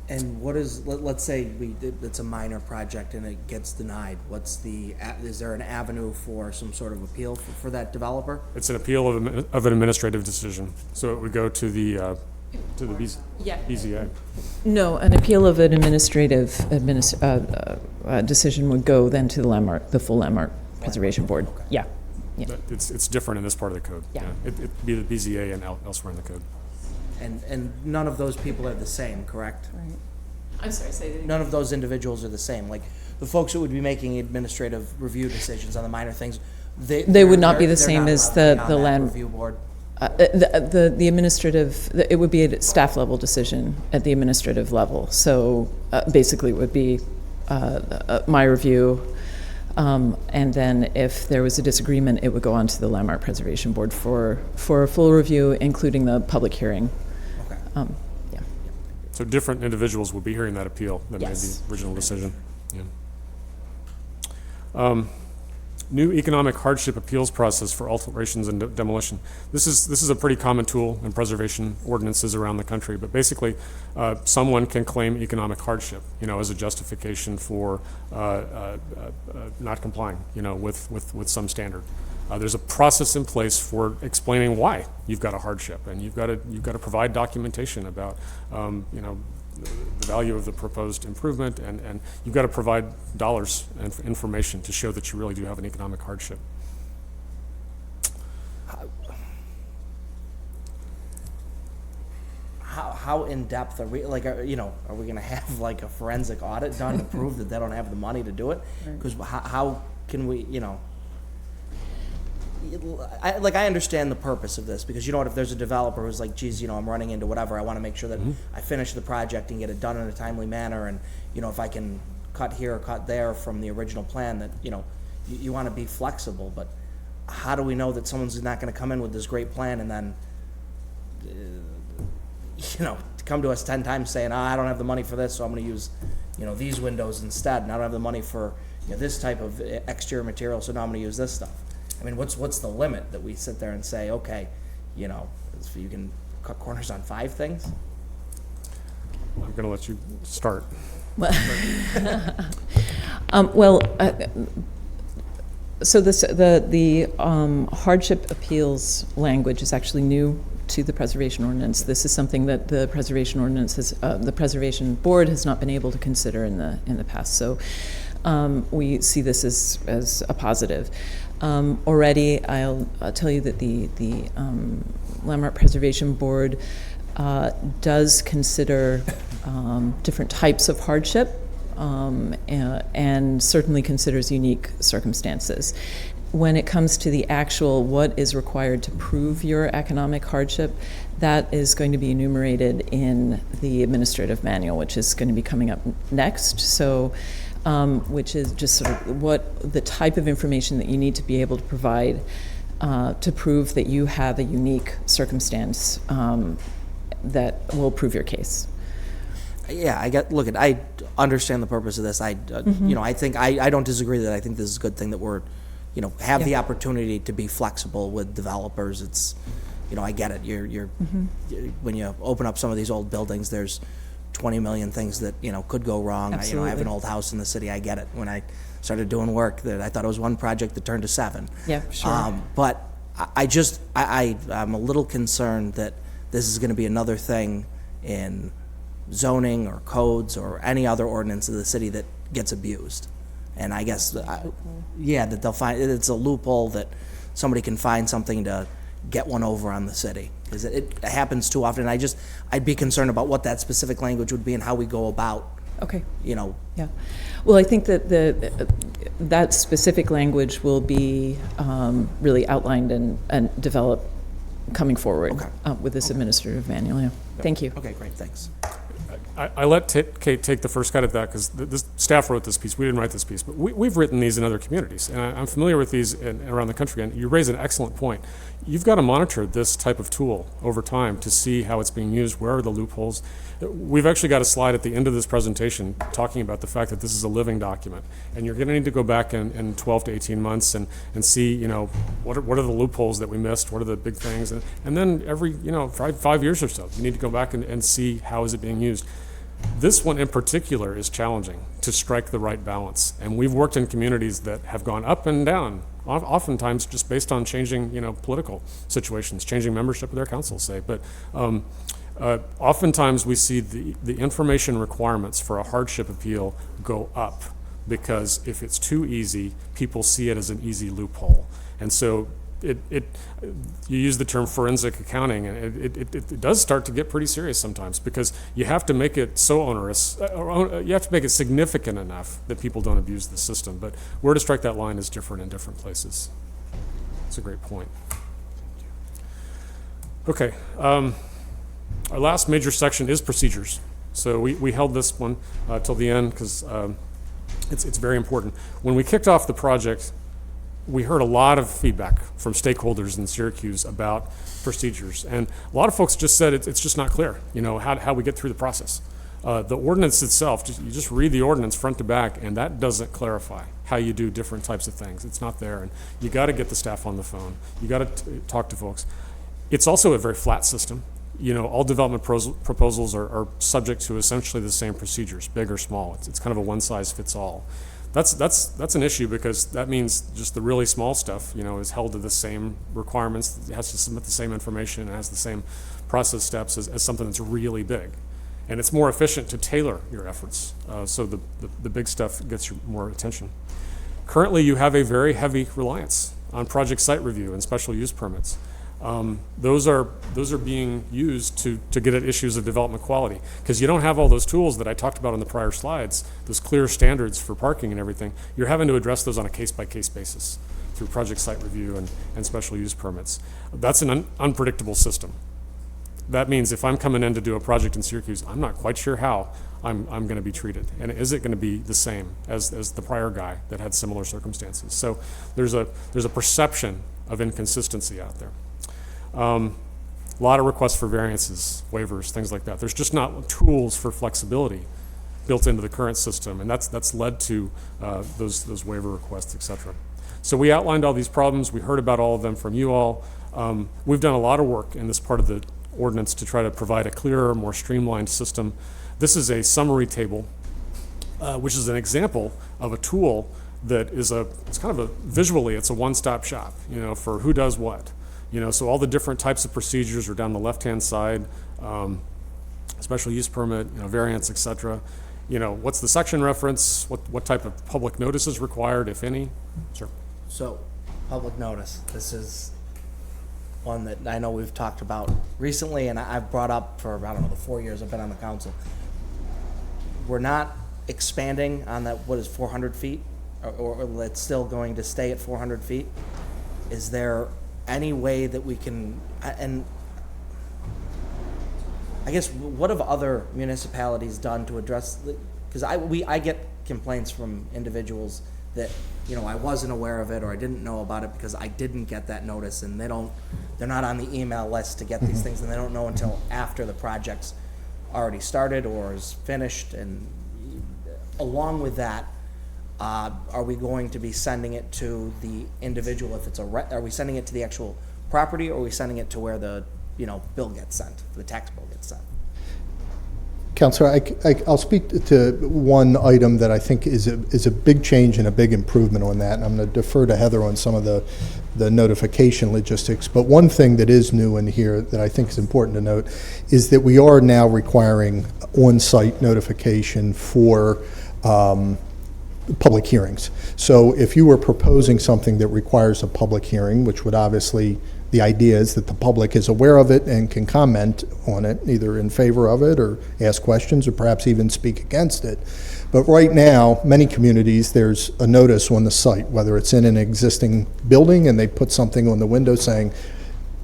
And what is, let's say it's a minor project and it gets denied. Is there an avenue for some sort of appeal for that developer? It's an appeal of an administrative decision. So it would go to the BZA. No, an appeal of an administrative decision would go then to the full landmark preservation board. Okay. Yeah. But it's different in this part of the code. Yeah. It'd be the BZA and elsewhere in the code. And none of those people are the same, correct? Right. I'm sorry, say that again. None of those individuals are the same. Like the folks who would be making administrative review decisions on the minor things, They would not be the they're same not as allowed to be the on that land review board. The administrative, it would be a staff level decision at the administrative level. So basically it would be my review, and then if there was a disagreement, it would go on to the Landmark Preservation Board for a full review, including the public hearing. Okay. Yeah. So different individuals will be hearing that appeal that made Yes. the original decision. Yeah. New economic hardship appeals process for alterations and demolition. This is a pretty common tool in preservation ordinances around the country, but basically someone can claim economic hardship, as a justification for not complying, with some standard. There's a process in place for explaining why you've got a hardship, and you've got to provide documentation about, the value of the proposed improvement, and you've got to provide dollars and information to show that you really do have an economic hardship. How in depth are we? Are we going to have like a forensic audit done to prove that they don't have the money to do it? Because how can we? I understand the purpose of this, because if there's a developer who's like, geez, I'm running into whatever, I want to make sure that I finish the project and get it done in a timely manner, and if I can cut here or cut there from the original plan, that you want to be flexible. But how do we know that someone's not going to come in with this great plan and then come to us 10 times saying, I don't have the money for this, so I'm going to use these windows instead, and I don't have the money for this type of exterior material, so now I'm going to use this stuff. I mean, what's the limit that we sit there and say, okay, you can cut corners on 5 things? I'm going to let you start. So the hardship appeals language is actually new to the preservation ordinance. This is something that the preservation ordinance the preservation board has not been able to consider in the past. So we see this as a positive. Already, I'll tell you that the Landmark Preservation Board does consider different types of hardship and certainly considers unique circumstances. When it comes to the actual what is required to prove your economic hardship, that is going to be enumerated in the administrative manual, which is going to be coming up next. So. Which is just sort of what the type of information that you need to be able to provide to prove that you have a unique circumstance that will prove your case. Yeah, I understand the purpose of this. I think I don't disagree that I think this is a good thing that we're, have the opportunity to be flexible with developers. It's, I get it. You're when you open up some of these old buildings, there's 20 million things that could go wrong. I have an old house in the city. I get it. When I started doing work, that I thought it was one project that turned to 7. Yeah, sure. But I'm a little concerned that this is going to be another thing in zoning or codes or any other ordinance of the city that gets abused. And I guess that they'll find it's a loophole that somebody can find something to get one over on the city, because it happens too often. I'd be concerned about what that specific language would be and how we go about. Okay. Yeah. Well, I think that that specific language will be really outlined and developed coming forward with this administrative manual. Yeah. Thank you. Okay, great. Thanks. I let Kate take the first cut at that, because the staff wrote this piece. We didn't write this piece, but we've written these in other communities, and I'm familiar with these around the country. And you raise an excellent point. You've got to monitor this type of tool over time to see how it's being used. Where are the loopholes? We've actually got a slide at the end of this presentation talking about the fact that this is a living document, and you're going to need to go back in 12 to 18 months and see, what are the loopholes that we missed? What are the big things? And then every, 5 years or so, you need to go back and see how is it being used. This one in particular is challenging to strike the right balance, and we've worked in communities that have gone up and down, oftentimes just based on changing, political situations, changing membership of their councils, say. But oftentimes we see the information requirements for a hardship appeal go up, because if it's too easy, people see it as an easy loophole, and so you use the term forensic accounting, and it does start to get pretty serious sometimes, because you have to make it so onerous, you have to make it significant enough that people don't abuse the system. But where to strike that line is different in different places. It's a great point. Okay, our last major section is procedures. So we held this one till the end because it's very important. When we kicked off the project, we heard a lot of feedback from stakeholders in Syracuse about procedures. And a lot of folks just said it's just not clear, you know, how we get through the process. The ordinance itself, you just read the ordinance front to back, and that doesn't clarify how you do different types of things. It's not there, and you got to get the staff on the phone. You got to talk to folks. It's also a very flat system. You know, all development proposals are subject to essentially the same procedures, big or small. It's kind of a one-size-fits-all. That's an issue because that means just the really small stuff, you know, is held to the same requirements. It has to submit the same information. It has the same process steps as something that's really big. And it's more efficient to tailor your efforts, so the big stuff gets your more attention. Currently, you have a very heavy reliance on project site review and special use permits. Those are being used to get at issues of development quality, because you don't have all those tools that I talked about on the prior slides, those clear standards for parking and everything. You're having to address those on a case-by-case basis through project site review and special use permits. That's an unpredictable system. That means if I'm coming in to do a project in Syracuse, I'm not quite sure how I'm going to be treated. And is it going to be the same as the prior guy that had similar circumstances? So there's a perception of inconsistency out there. A lot of requests for variances, waivers, things like that. There's just not tools for flexibility built into the current system, and that's led to those waiver requests, et cetera. So we outlined all these problems. We heard about all of them from you all. We've done a lot of work in this part of the ordinance to try to provide a clearer, more streamlined system. This is a summary table, which is an example of a tool that is it's kind of visually, it's a one-stop shop, you know, for who does what. You know, so all the different types of procedures are down the left-hand side, special use permit, you know, variance, et cetera. You know, what's the section reference? What type of public notice is required, if any? Sure. So, public notice, this is one that I know we've talked about recently, and I've brought up for, I don't know, the 4 years I've been on the council. We're not expanding on that, what is 400 feet? Or it's still going to stay at 400 feet? Is there any way that we can, and I guess, what have other municipalities done to address, because I get complaints from individuals that, you know, I wasn't aware of it or I didn't know about it because I didn't get that notice, and they're not on the email list to get these things, and they don't know until after the project's already started or is finished. And along with that, are we going to be sending it to the individual if it's are we sending it to the actual property, or are we sending it to where the, you know, bill gets sent, the tax bill gets sent? Councilor, I'll speak to one item that I think is a big change and a big improvement on that, and I'm going to defer to Heather on some of the notification logistics. But one thing that is new in here that I think is important to note is that we are now requiring on-site notification for public hearings. So if you were proposing something that requires a public hearing, which would obviously, the idea is that the public is aware of it and can comment on it, either in favor of it or ask questions or perhaps even speak against it. But right now, many communities, there's a notice on the site, whether it's in an existing building and they put something on the window saying,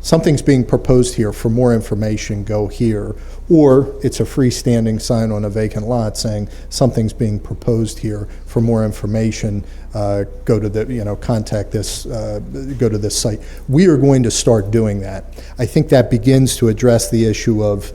something's being proposed here, for more information, go here. Or it's a freestanding sign on a vacant lot saying, something's being proposed here, for more information, go to the, you know, contact this, go to this site. We are going to start doing that. I think that begins to address the issue of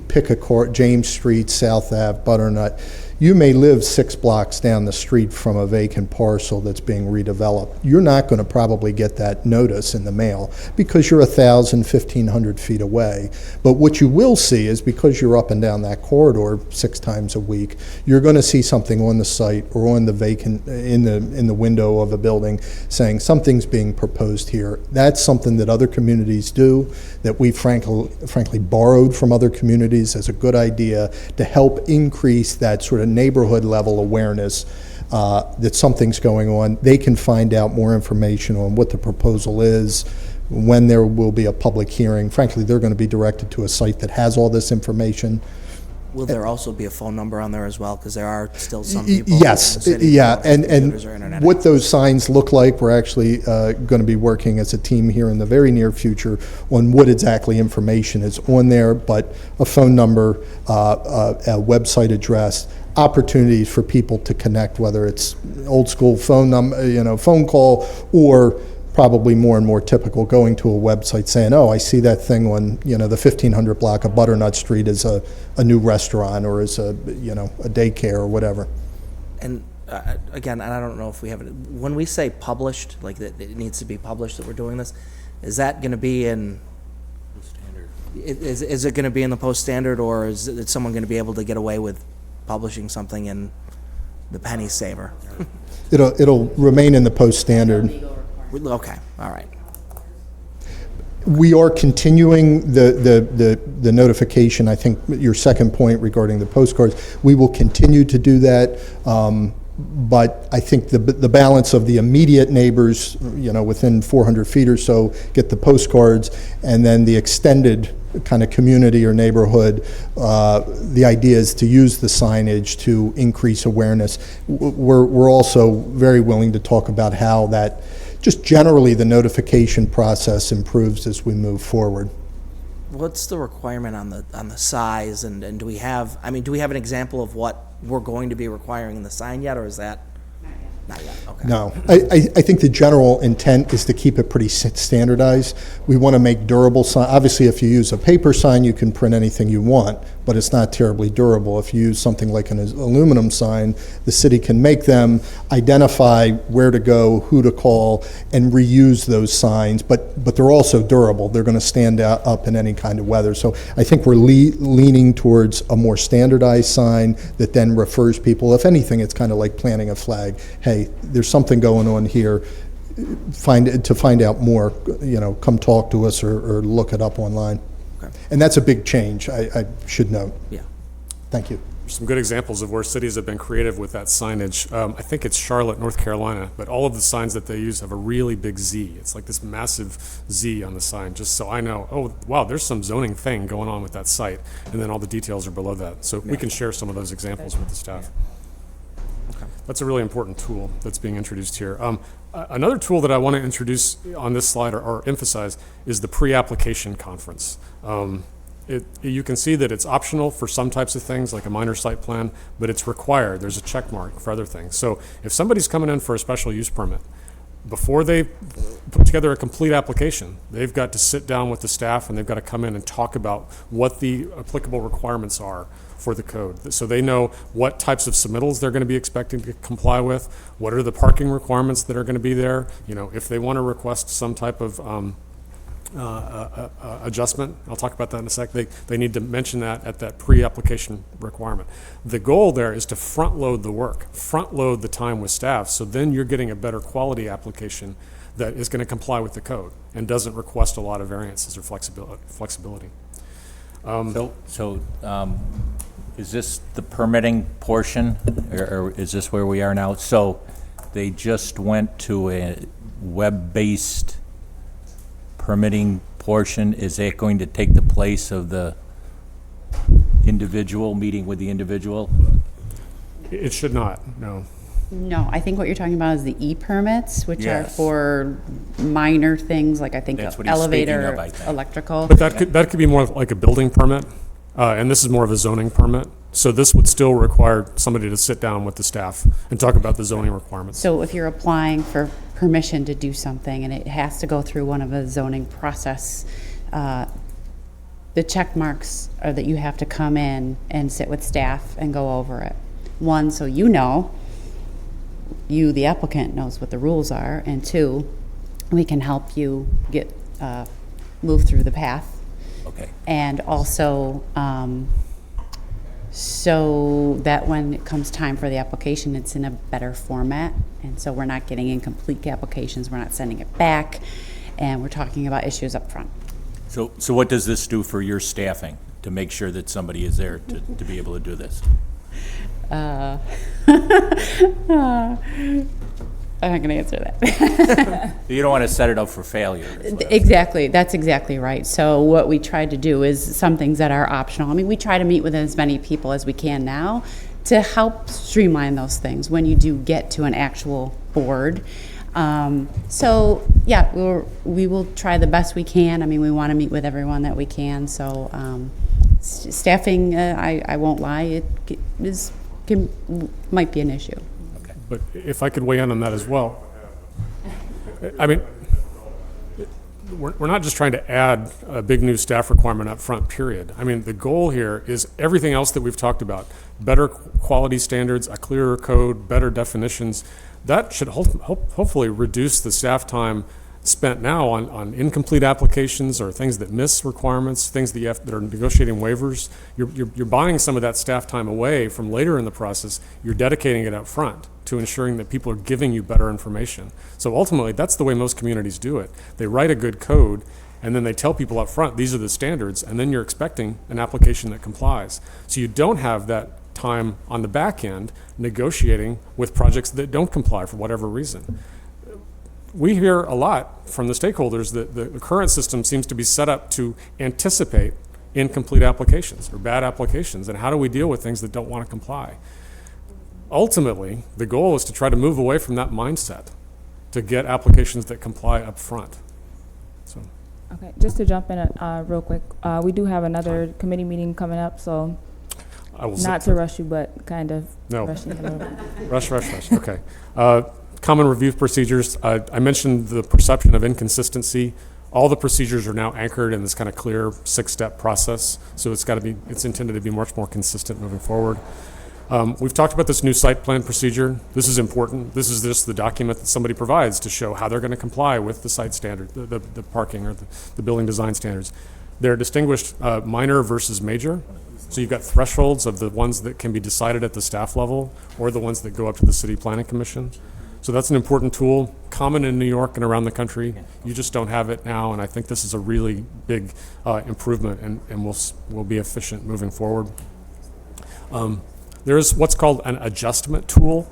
pick a court, James Street, South Ave, Butternut. You may live 6 blocks down the street from a vacant parcel that's being redeveloped. You're not going to probably get that notice in the mail because you're 1,000, 1,500 feet away. But what you will see is, because you're up and down that corridor 6 times a week, you're going to see something on the site or on the vacant, in the window of a building saying something's being proposed here. That's something that other communities do, that we frankly borrowed from other communities as a good idea to help increase that sort of neighborhood level awareness that something's going on. They can find out more information on what the proposal is, when there will be a public hearing. Frankly, they're going to be directed to a site that has all this information. Will there also be a phone number on there as well? Because there are still some people in the Yes, city yeah, who don't have and computers or internet what access. those signs look like, we're actually going to be working as a team here in the very near future on what exactly information is on there, but a phone number, a website address, opportunities for people to connect, whether it's old school phone number, phone call, or probably more and more typical going to a website saying, oh, I see that thing on, the 1500 block of Butternut Street is a new restaurant or is a daycare or whatever. And again, and I don't know if we have it, when we say published, like that it needs to be published that we're doing this, is that going to be in Is it going to be in the PostStandard, or is someone going to be able to get away with publishing something in the penny saver? It'll remain in the PostStandard. Okay, all right. We are continuing the notification. I think your second point regarding the postcards, we will continue to do that. But I think the balance of the immediate neighbors, within 400 feet or so, get the postcards, and then the extended kind of community or neighborhood, the idea is to use the signage to increase awareness. We're also very willing to talk about how that, just generally the notification process improves as we move forward. What's the requirement on the size, and do we have an example of what we're going to be requiring in the sign yet, or is that not yet? Okay. No, I think the general intent is to keep it pretty standardized. We want to make durable sign. Obviously, if you use a paper sign, you can print anything you want, but it's not terribly durable. If you use something like an aluminum sign, the city can make them, identify where to go, who to call, and reuse those signs, but they're also durable. They're going to stand up in any kind of weather. So I think we're leaning towards a more standardized sign that then refers people. If anything, it's kind of like planting a flag. Hey, there's something going on here. To find out more, come talk to us or look it up online. Okay. And that's a big change, I should note. Yeah. Thank you. There's some good examples of where cities have been creative with that signage. I think it's Charlotte, North Carolina, but all of the signs that they use have a really big Z. It's like this massive Z on the sign, just so I know, oh, wow, there's some zoning thing going on with that site, and then all the details are below that. So we can share some of those examples with the staff. Okay. That's a really important tool that's being introduced here. Another tool that I want to introduce on this slide or emphasize is the PreApplication Conference. You can see that it's optional for some types of things like a minor site plan, but it's required. There's a check mark for other things. So if somebody's coming in for a special use permit, before they put together a complete application, they've got to sit down with the staff and they've got to come in and talk about what the applicable requirements are for the code. So they know what types of submittals they're going to be expecting to comply with, what are the parking requirements that are going to be there, if they want to request some type of adjustment, I'll talk about that in a sec, they need to mention that at that pre-application requirement. The goal there is to front load the work, front load the time with staff, so then you're getting a better quality application that is going to comply with the code and doesn't request a lot of variances or flexibility. Is this the permitting portion, or is this where we are now? So they just went to a web-based permitting portion. Is that going to take the place of the individual, meeting with the individual? It should not, no. No, I think what you're talking about is the e-permits, which are Yes. for minor things, like I think That's what he's speaking elevator, of, I think. electrical. But that could be more like a building permit, and this is more of a zoning permit. So this would still require somebody to sit down with the staff and talk about the zoning requirements. So if you're applying for permission to do something and it has to go through one of the zoning process, the check marks are that you have to come in and sit with staff and go over it. One, so you, the applicant, knows what the rules are, and two, we can help you get move through the path. Okay. And also, so that when it comes time for the application, it's in a better format. And so we're not getting incomplete applications, we're not sending it back, and we're talking about issues up front. So what does this do for your staffing to make sure that somebody is there to be able to do this? I'm not going to answer that. You don't want to set it up for failure. Exactly. That's exactly right. So what we tried to do is some things that are optional. I mean, we try to meet with as many people as we can now to help streamline those things when you do get to an actual board. So yeah, we will try the best we can. I mean, we want to meet with everyone that we can. So staffing, I won't lie, might be an issue. But if I could weigh in on that as well. I mean, we're not just trying to add a big new staff requirement up front, period. I mean, the goal here is everything else that we've talked about, better quality standards, a clearer code, better definitions. That should hopefully reduce the staff time spent now on incomplete applications or things that miss requirements, things that are negotiating waivers. You're buying some of that staff time away from later in the process. You're dedicating it up front to ensuring that people are giving you better information. So ultimately, that's the way most communities do it. They write a good code, and then they tell people up front, these are the standards, and then you're expecting an application that complies. So you don't have that time on the back end negotiating with projects that don't comply for whatever reason. We hear a lot from the stakeholders that the current system seems to be set up to anticipate incomplete applications or bad applications, and how do we deal with things that don't want to comply? Ultimately, the goal is to try to move away from that mindset to get applications that comply up front. So. Okay, just to jump in real quick, we do have another committee meeting coming up, so not to rush you, but kind of rush you a little bit. Rush. Okay. Common review procedures. I mentioned the perception of inconsistency. All the procedures are now anchored in this kind of clear 6-step process, so it's intended to be much more consistent moving forward. We've talked about this new site plan procedure. This is important. This is just the document that somebody provides to show how they're going to comply with the site standard, the parking or the building design standards. They're distinguished minor versus major. So you've got thresholds of the ones that can be decided at the staff level or the ones that go up to the City Planning Commission. So that's an important tool, common in New York and around the country. You just don't have it now, and I think this is a really big improvement, and we'll be efficient moving forward. There's what's called an adjustment tool.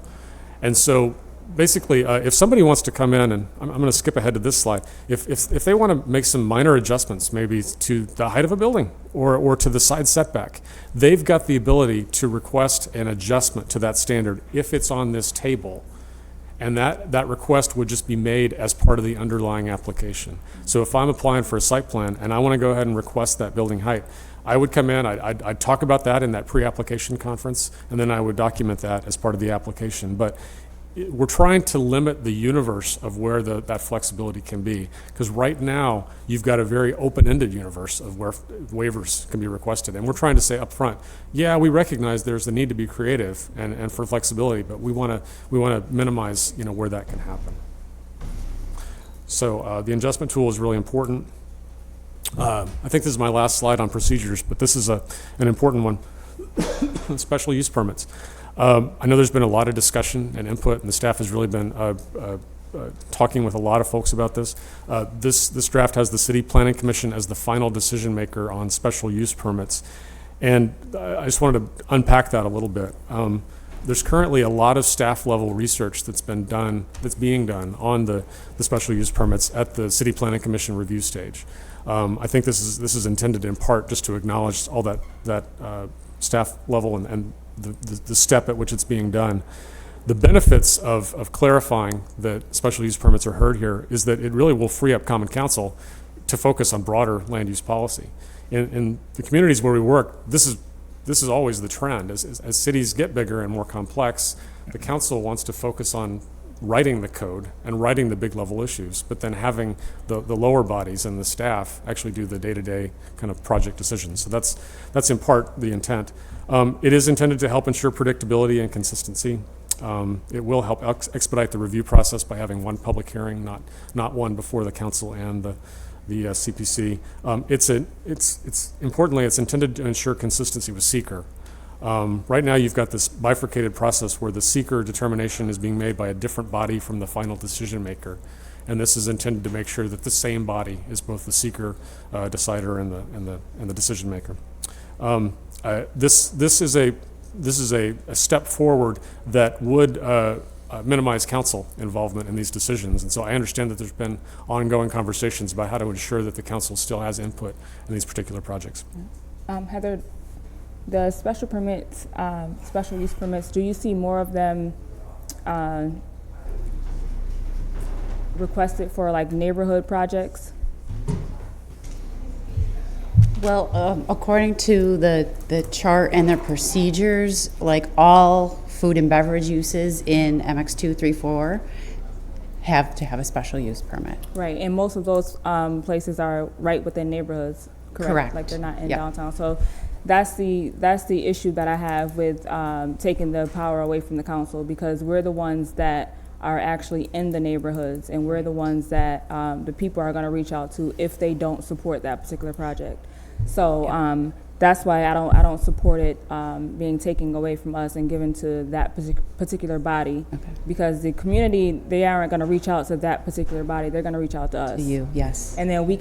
And so basically, if somebody wants to come in, and I'm going to skip ahead to this slide, if they want to make some minor adjustments, maybe to the height of a building or to the side setback, they've got the ability to request an adjustment to that standard if it's on this table. And that request would just be made as part of the underlying application. So if I'm applying for a site plan and I want to go ahead and request that building height, I would come in, I'd talk about that in that PreApplication Conference, and then I would document that as part of the application. But we're trying to limit the universe of where that flexibility can be, because right now you've got a very open-ended universe of where waivers can be requested, and we're trying to say up front, yeah, we recognize there's the need to be creative and for flexibility, but we want to minimize where that can happen. So the adjustment tool is really important. I think this is my last slide on procedures, but this is an important one. Special use permits. I know there's been a lot of discussion and input, and the staff has really been talking with a lot of folks about this. This draft has the City Planning Commission as the final decision maker on special use permits. And I just wanted to unpack that a little bit. There's currently a lot of staff level research that's being done on the special use permits at the City Planning Commission review stage. I think this is intended in part just to acknowledge all that staff level and the step at which it's being done. The benefits of clarifying that special use permits are heard here is that it really will free up Common Council to focus on broader land use policy. In the communities where we work, this is always the trend. As cities get bigger and more complex, the council wants to focus on writing the code and writing the big level issues, but then having the lower bodies and the staff actually do the day-to-day kind of project decisions. So that's in part the intent. It is intended to help ensure predictability and consistency. It will help expedite the review process by having one public hearing, not one before the council and the CPC. Importantly, it's intended to ensure consistency with seeker. Right now, you've got this bifurcated process where the seeker determination is being made by a different body from the final decision maker, and this is intended to make sure that the same body is both the seeker decider and the decision maker. This is a step forward that would minimize council involvement in these decisions. And so I understand that there's been ongoing conversations about how to ensure that the council still has input in these particular projects. Heather, the special permits, special use permits, do you see more of them requested for like neighborhood projects? Well, according to the chart and the procedures, like all food and beverage uses in MX2, 3, 4 have to have a special use permit. Right, and most of those places are right within neighborhoods, correct? Correct. Like they're not in Yep. downtown. So that's the issue that I have with taking the power away from the council, because we're the ones that are actually in the neighborhoods, and we're the ones that the people are going to reach out to if they don't support that particular project. So that's why I don't support it being taken away from us and given to that particular body, because the community, they aren't going to reach out to that particular body. They're going to reach out to us. To you, yes. And then we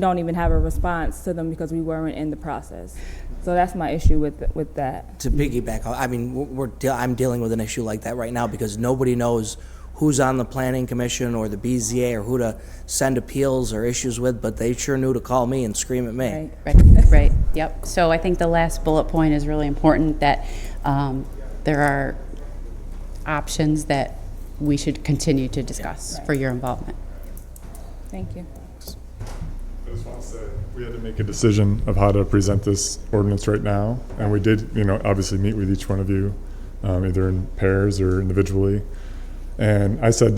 don't even have a response to them because we weren't in the process. So that's my issue with that. To piggyback, I mean, I'm dealing with an issue like that right now because nobody knows who's on the planning commission or the BZA or who to send appeals or issues with, but they sure knew to call me and scream at me. Right, yep. So I think the last bullet point is really important, that there are options that we should continue to discuss for your involvement. Thank you. I just want to say, we had to make a decision of how to present this ordinance right now, and we did, obviously meet with each one of you, either in pairs or individually. And I said,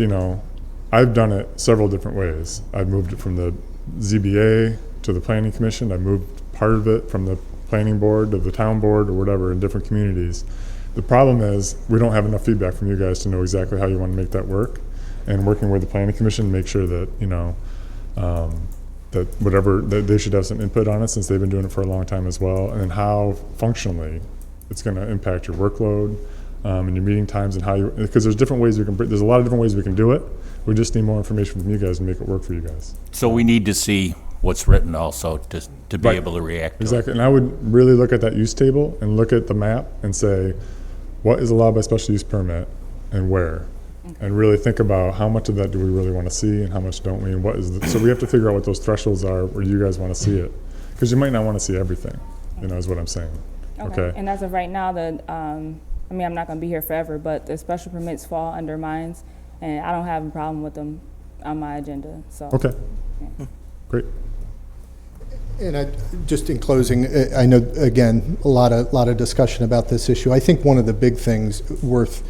I've done it several different ways. I've moved it from the ZBA to the Planning Commission. I moved part of it from the Planning Board to the Town Board or whatever in different communities. The problem is we don't have enough feedback from you guys to know exactly how you want to make that work. And working with the Planning Commission, make sure that, that whatever, that they should have some input on it since they've been doing it for a long time as well. And then how functionally it's going to impact your workload. And your meeting times and how you, because there's different ways there's a lot of different ways we can do it. We just need more information from you guys to make it work for you guys. So we need to see what's written also to be able to react to Exactly. And I would really look at that use table and look at the map and say, what is allowed by special use permit and where? And really think about how much of that do we really want to see and how much don't we, and what is so we have to figure out what those thresholds are where you guys want to see it. Because you might not want to see everything, is what I'm saying. Okay. And as of right now, I'm not going to be here forever, but the special permits fall under mines, and I don't have a problem with them on my agenda. So. Okay. Yeah. Great. And just in closing, I know, again, a lot of discussion about this issue. I think one of the big things worth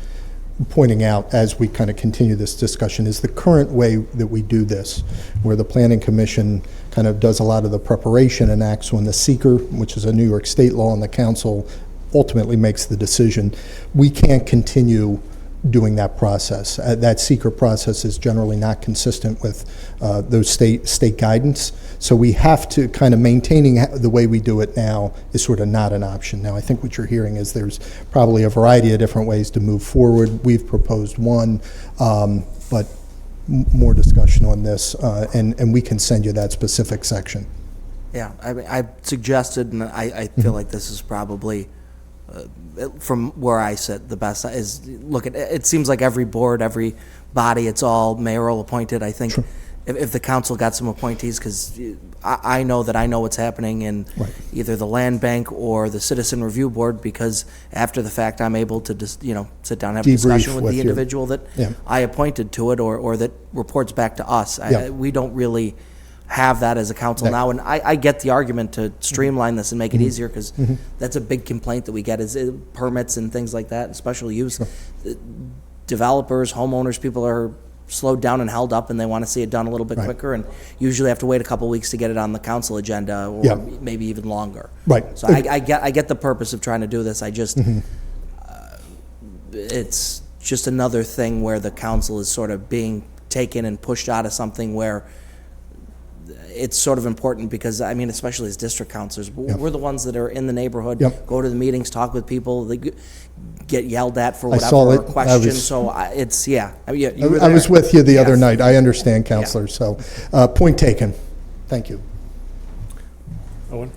pointing out as we kind of continue this discussion is the current way that we do this, where the Planning Commission kind of does a lot of the preparation and acts when the seeker, which is a New York state law, and the council ultimately makes the decision. We can't continue doing that process. That seeker process is generally not consistent with those state guidance. So we have to kind of maintaining the way we do it now is sort of not an option. Now, I think what you're hearing is there's probably a variety of different ways to move forward. We've proposed one, but more discussion on this, and we can send you that specific section. Yeah, I suggested, and I feel like this is probably from where I sit, the best is look at it. Seems like every board, every body, it's all mayoral appointed. I think if the council got some appointees, because I know that I know what's happening in either the land bank or the citizen review board, because after the fact I'm able to just sit down and have a discussion with the individual that I appointed to it or that reports back to us. We don't really have that as a council now, and I get the argument to streamline this and make it easier, because that's a big complaint that we get is permits and things like that, and special use. Developers, homeowners, people are slowed down and held up, and they want to see it done a little bit quicker, and usually have to wait a couple weeks to get it on the council agenda, or maybe even longer. So I get the purpose of trying to do this. I just it's just another thing where the council is sort of being taken and pushed out of something where it's sort of important, because I mean, especially as district councilors, we're the ones that are in the neighborhood, go to the meetings, talk with people, they get yelled at for whatever question. So it's you were there. I was with you the other night. I understand, Counselor. So point taken. Thank you. Owen?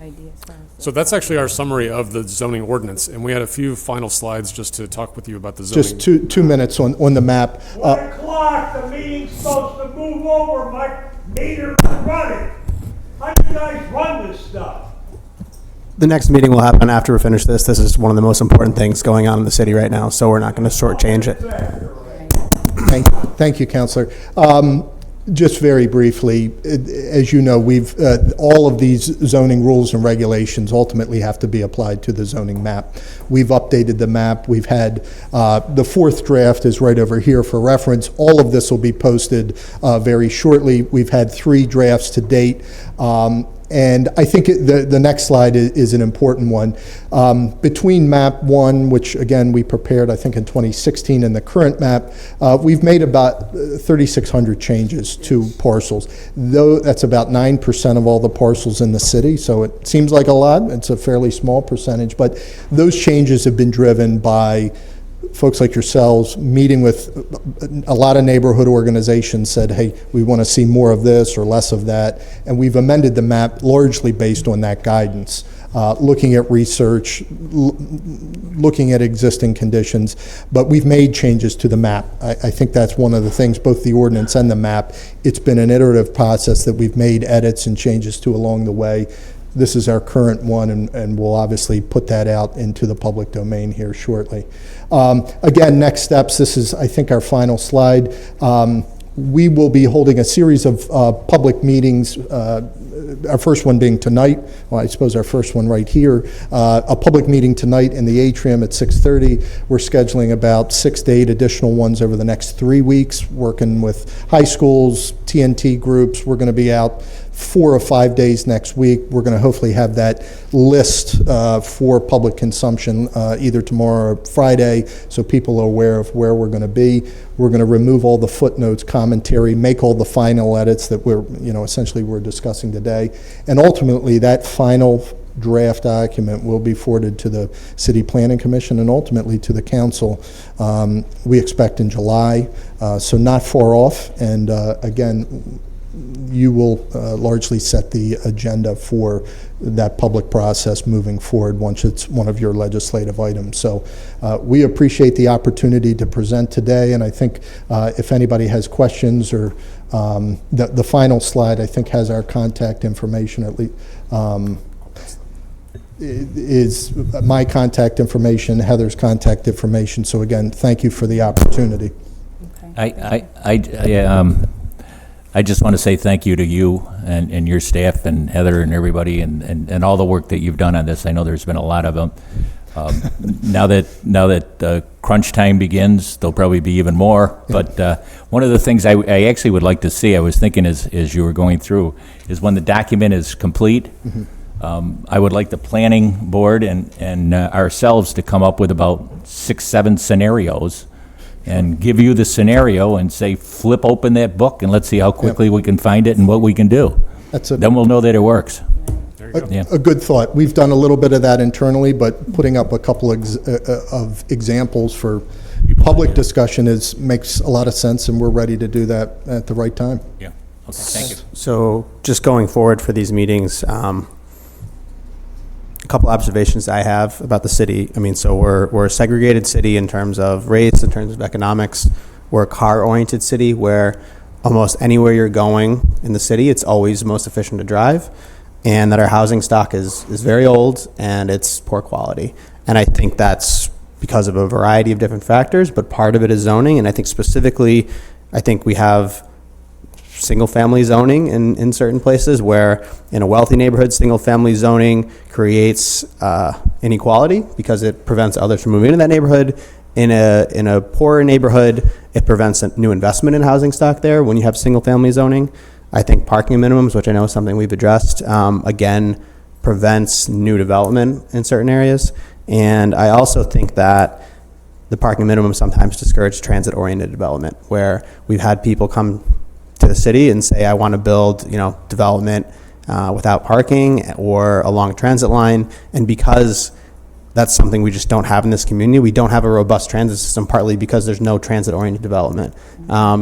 So that's actually our summary of the zoning ordinance, and we had a few final slides just to talk with you about the zoning. Just 2 minutes on the map. 1 o'clock, the meeting's supposed to move over, my meter's running. How do you guys run this stuff? The next meeting will happen after we finish this. This is one of the most important things going on in the city right now, so we're not going to shortchange it. Thank you, Counselor. Just very briefly, as you know, we've all of these zoning rules and regulations ultimately have to be applied to the zoning map. We've updated the map. We've had the 4th draft is right over here for reference. All of this will be posted very shortly. We've had 3 drafts to date. And I think the next slide is an important one. Between map 1, which again we prepared I think in 2016, and the current map, we've made about 3,600 changes to parcels. Though that's about 9% of all the parcels in the city, so it seems like a lot. It's a fairly small percentage, but those changes have been driven by folks like yourselves meeting with a lot of neighborhood organizations, said, hey, we want to see more of this or less of that, and we've amended the map largely based on that guidance, looking at research, looking at existing conditions, but we've made changes to the map. I think that's one of the things, both the ordinance and the map. It's been an iterative process that we've made edits and changes to along the way. This is our current one, and we'll obviously put that out into the public domain here shortly. Again, next steps, this is, I think, our final slide. We will be holding a series of public meetings, our first one being tonight, well, I suppose our first one right here, a public meeting tonight in the atrium at 6:30. We're scheduling about 6 to 8 additional ones over the next 3 weeks, working with high schools, TNT groups. We're going to be out 4 or 5 days next week. We're going to hopefully have that list for public consumption either tomorrow or Friday, so people are aware of where we're going to be. We're going to remove all the footnotes, commentary, make all the final edits that essentially we're discussing today, and ultimately that final draft document will be forwarded to the City Planning Commission and ultimately to the council. We expect in July, so not far off, and again, you will largely set the agenda for that public process moving forward once it's one of your legislative items. So we appreciate the opportunity to present today, and I think if anybody has questions or the final slide, I think, has our contact information, at least is my contact information, Heather's contact information. So again, thank you for the opportunity. I just want to say thank you to you and your staff and Heather and everybody and all the work that you've done on this. I know there's been a lot of them. Now that crunch time begins, there'll probably be even more. Yeah. But one of the things I actually would like to see, I was thinking as you were going through, is when the document is complete, I would like the planning board and ourselves to come up with about 6-7 scenarios and give you the scenario and say, flip open that book and let's see how quickly we can find it and what we can do. Then we'll know that it works. A good thought. We've done a little bit of that internally, but putting up a couple of examples for public discussion makes a lot of sense, and we're ready to do that at the right time. Yeah. Okay. Thank you. So just going forward for these meetings, a couple observations I have about the city. I mean, so we're a segregated city in terms of race, in terms of economics. We're a car-oriented city where almost anywhere you're going in the city, it's always most efficient to drive, and that our housing stock is very old and it's poor quality. And I think that's because of a variety of different factors, but part of it is zoning, and I think specifically, I think we have single-family zoning in certain places where in a wealthy neighborhood, single-family zoning creates inequality because it prevents others from moving into that neighborhood. In a poorer neighborhood, it prevents new investment in housing stock there when you have single-family zoning. I think parking minimums, which I know is something we've addressed, again, prevents new development in certain areas. And I also think that the parking minimum sometimes discourage transit-oriented development, where we've had people come to the city and say, I want to build, development without parking or along a transit line. And because that's something we just don't have in this community, we don't have a robust transit system, partly because there's no transit-oriented development.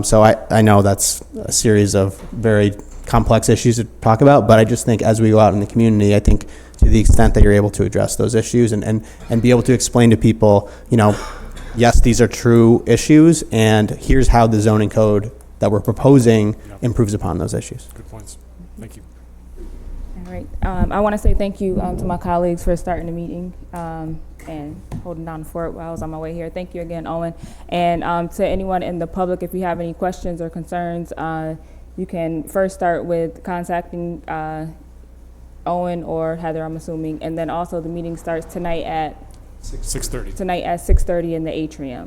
So I know that's a series of very complex issues to talk about, but I just think as we go out in the community, I think to the extent that you're able to address those issues and be able to explain to people, yes, these are true issues, and here's how the zoning code that we're proposing improves upon those issues. Good points. Thank you. All right. I want to say thank you to my colleagues for starting the meeting and holding down the fort while I was on my way here. Thank you again, Owen. And to anyone in the public, if you have any questions or concerns, you can first start with contacting Owen or Heather, I'm assuming. And then also the meeting starts tonight at 6:30. Tonight at 6:30 in the atrium.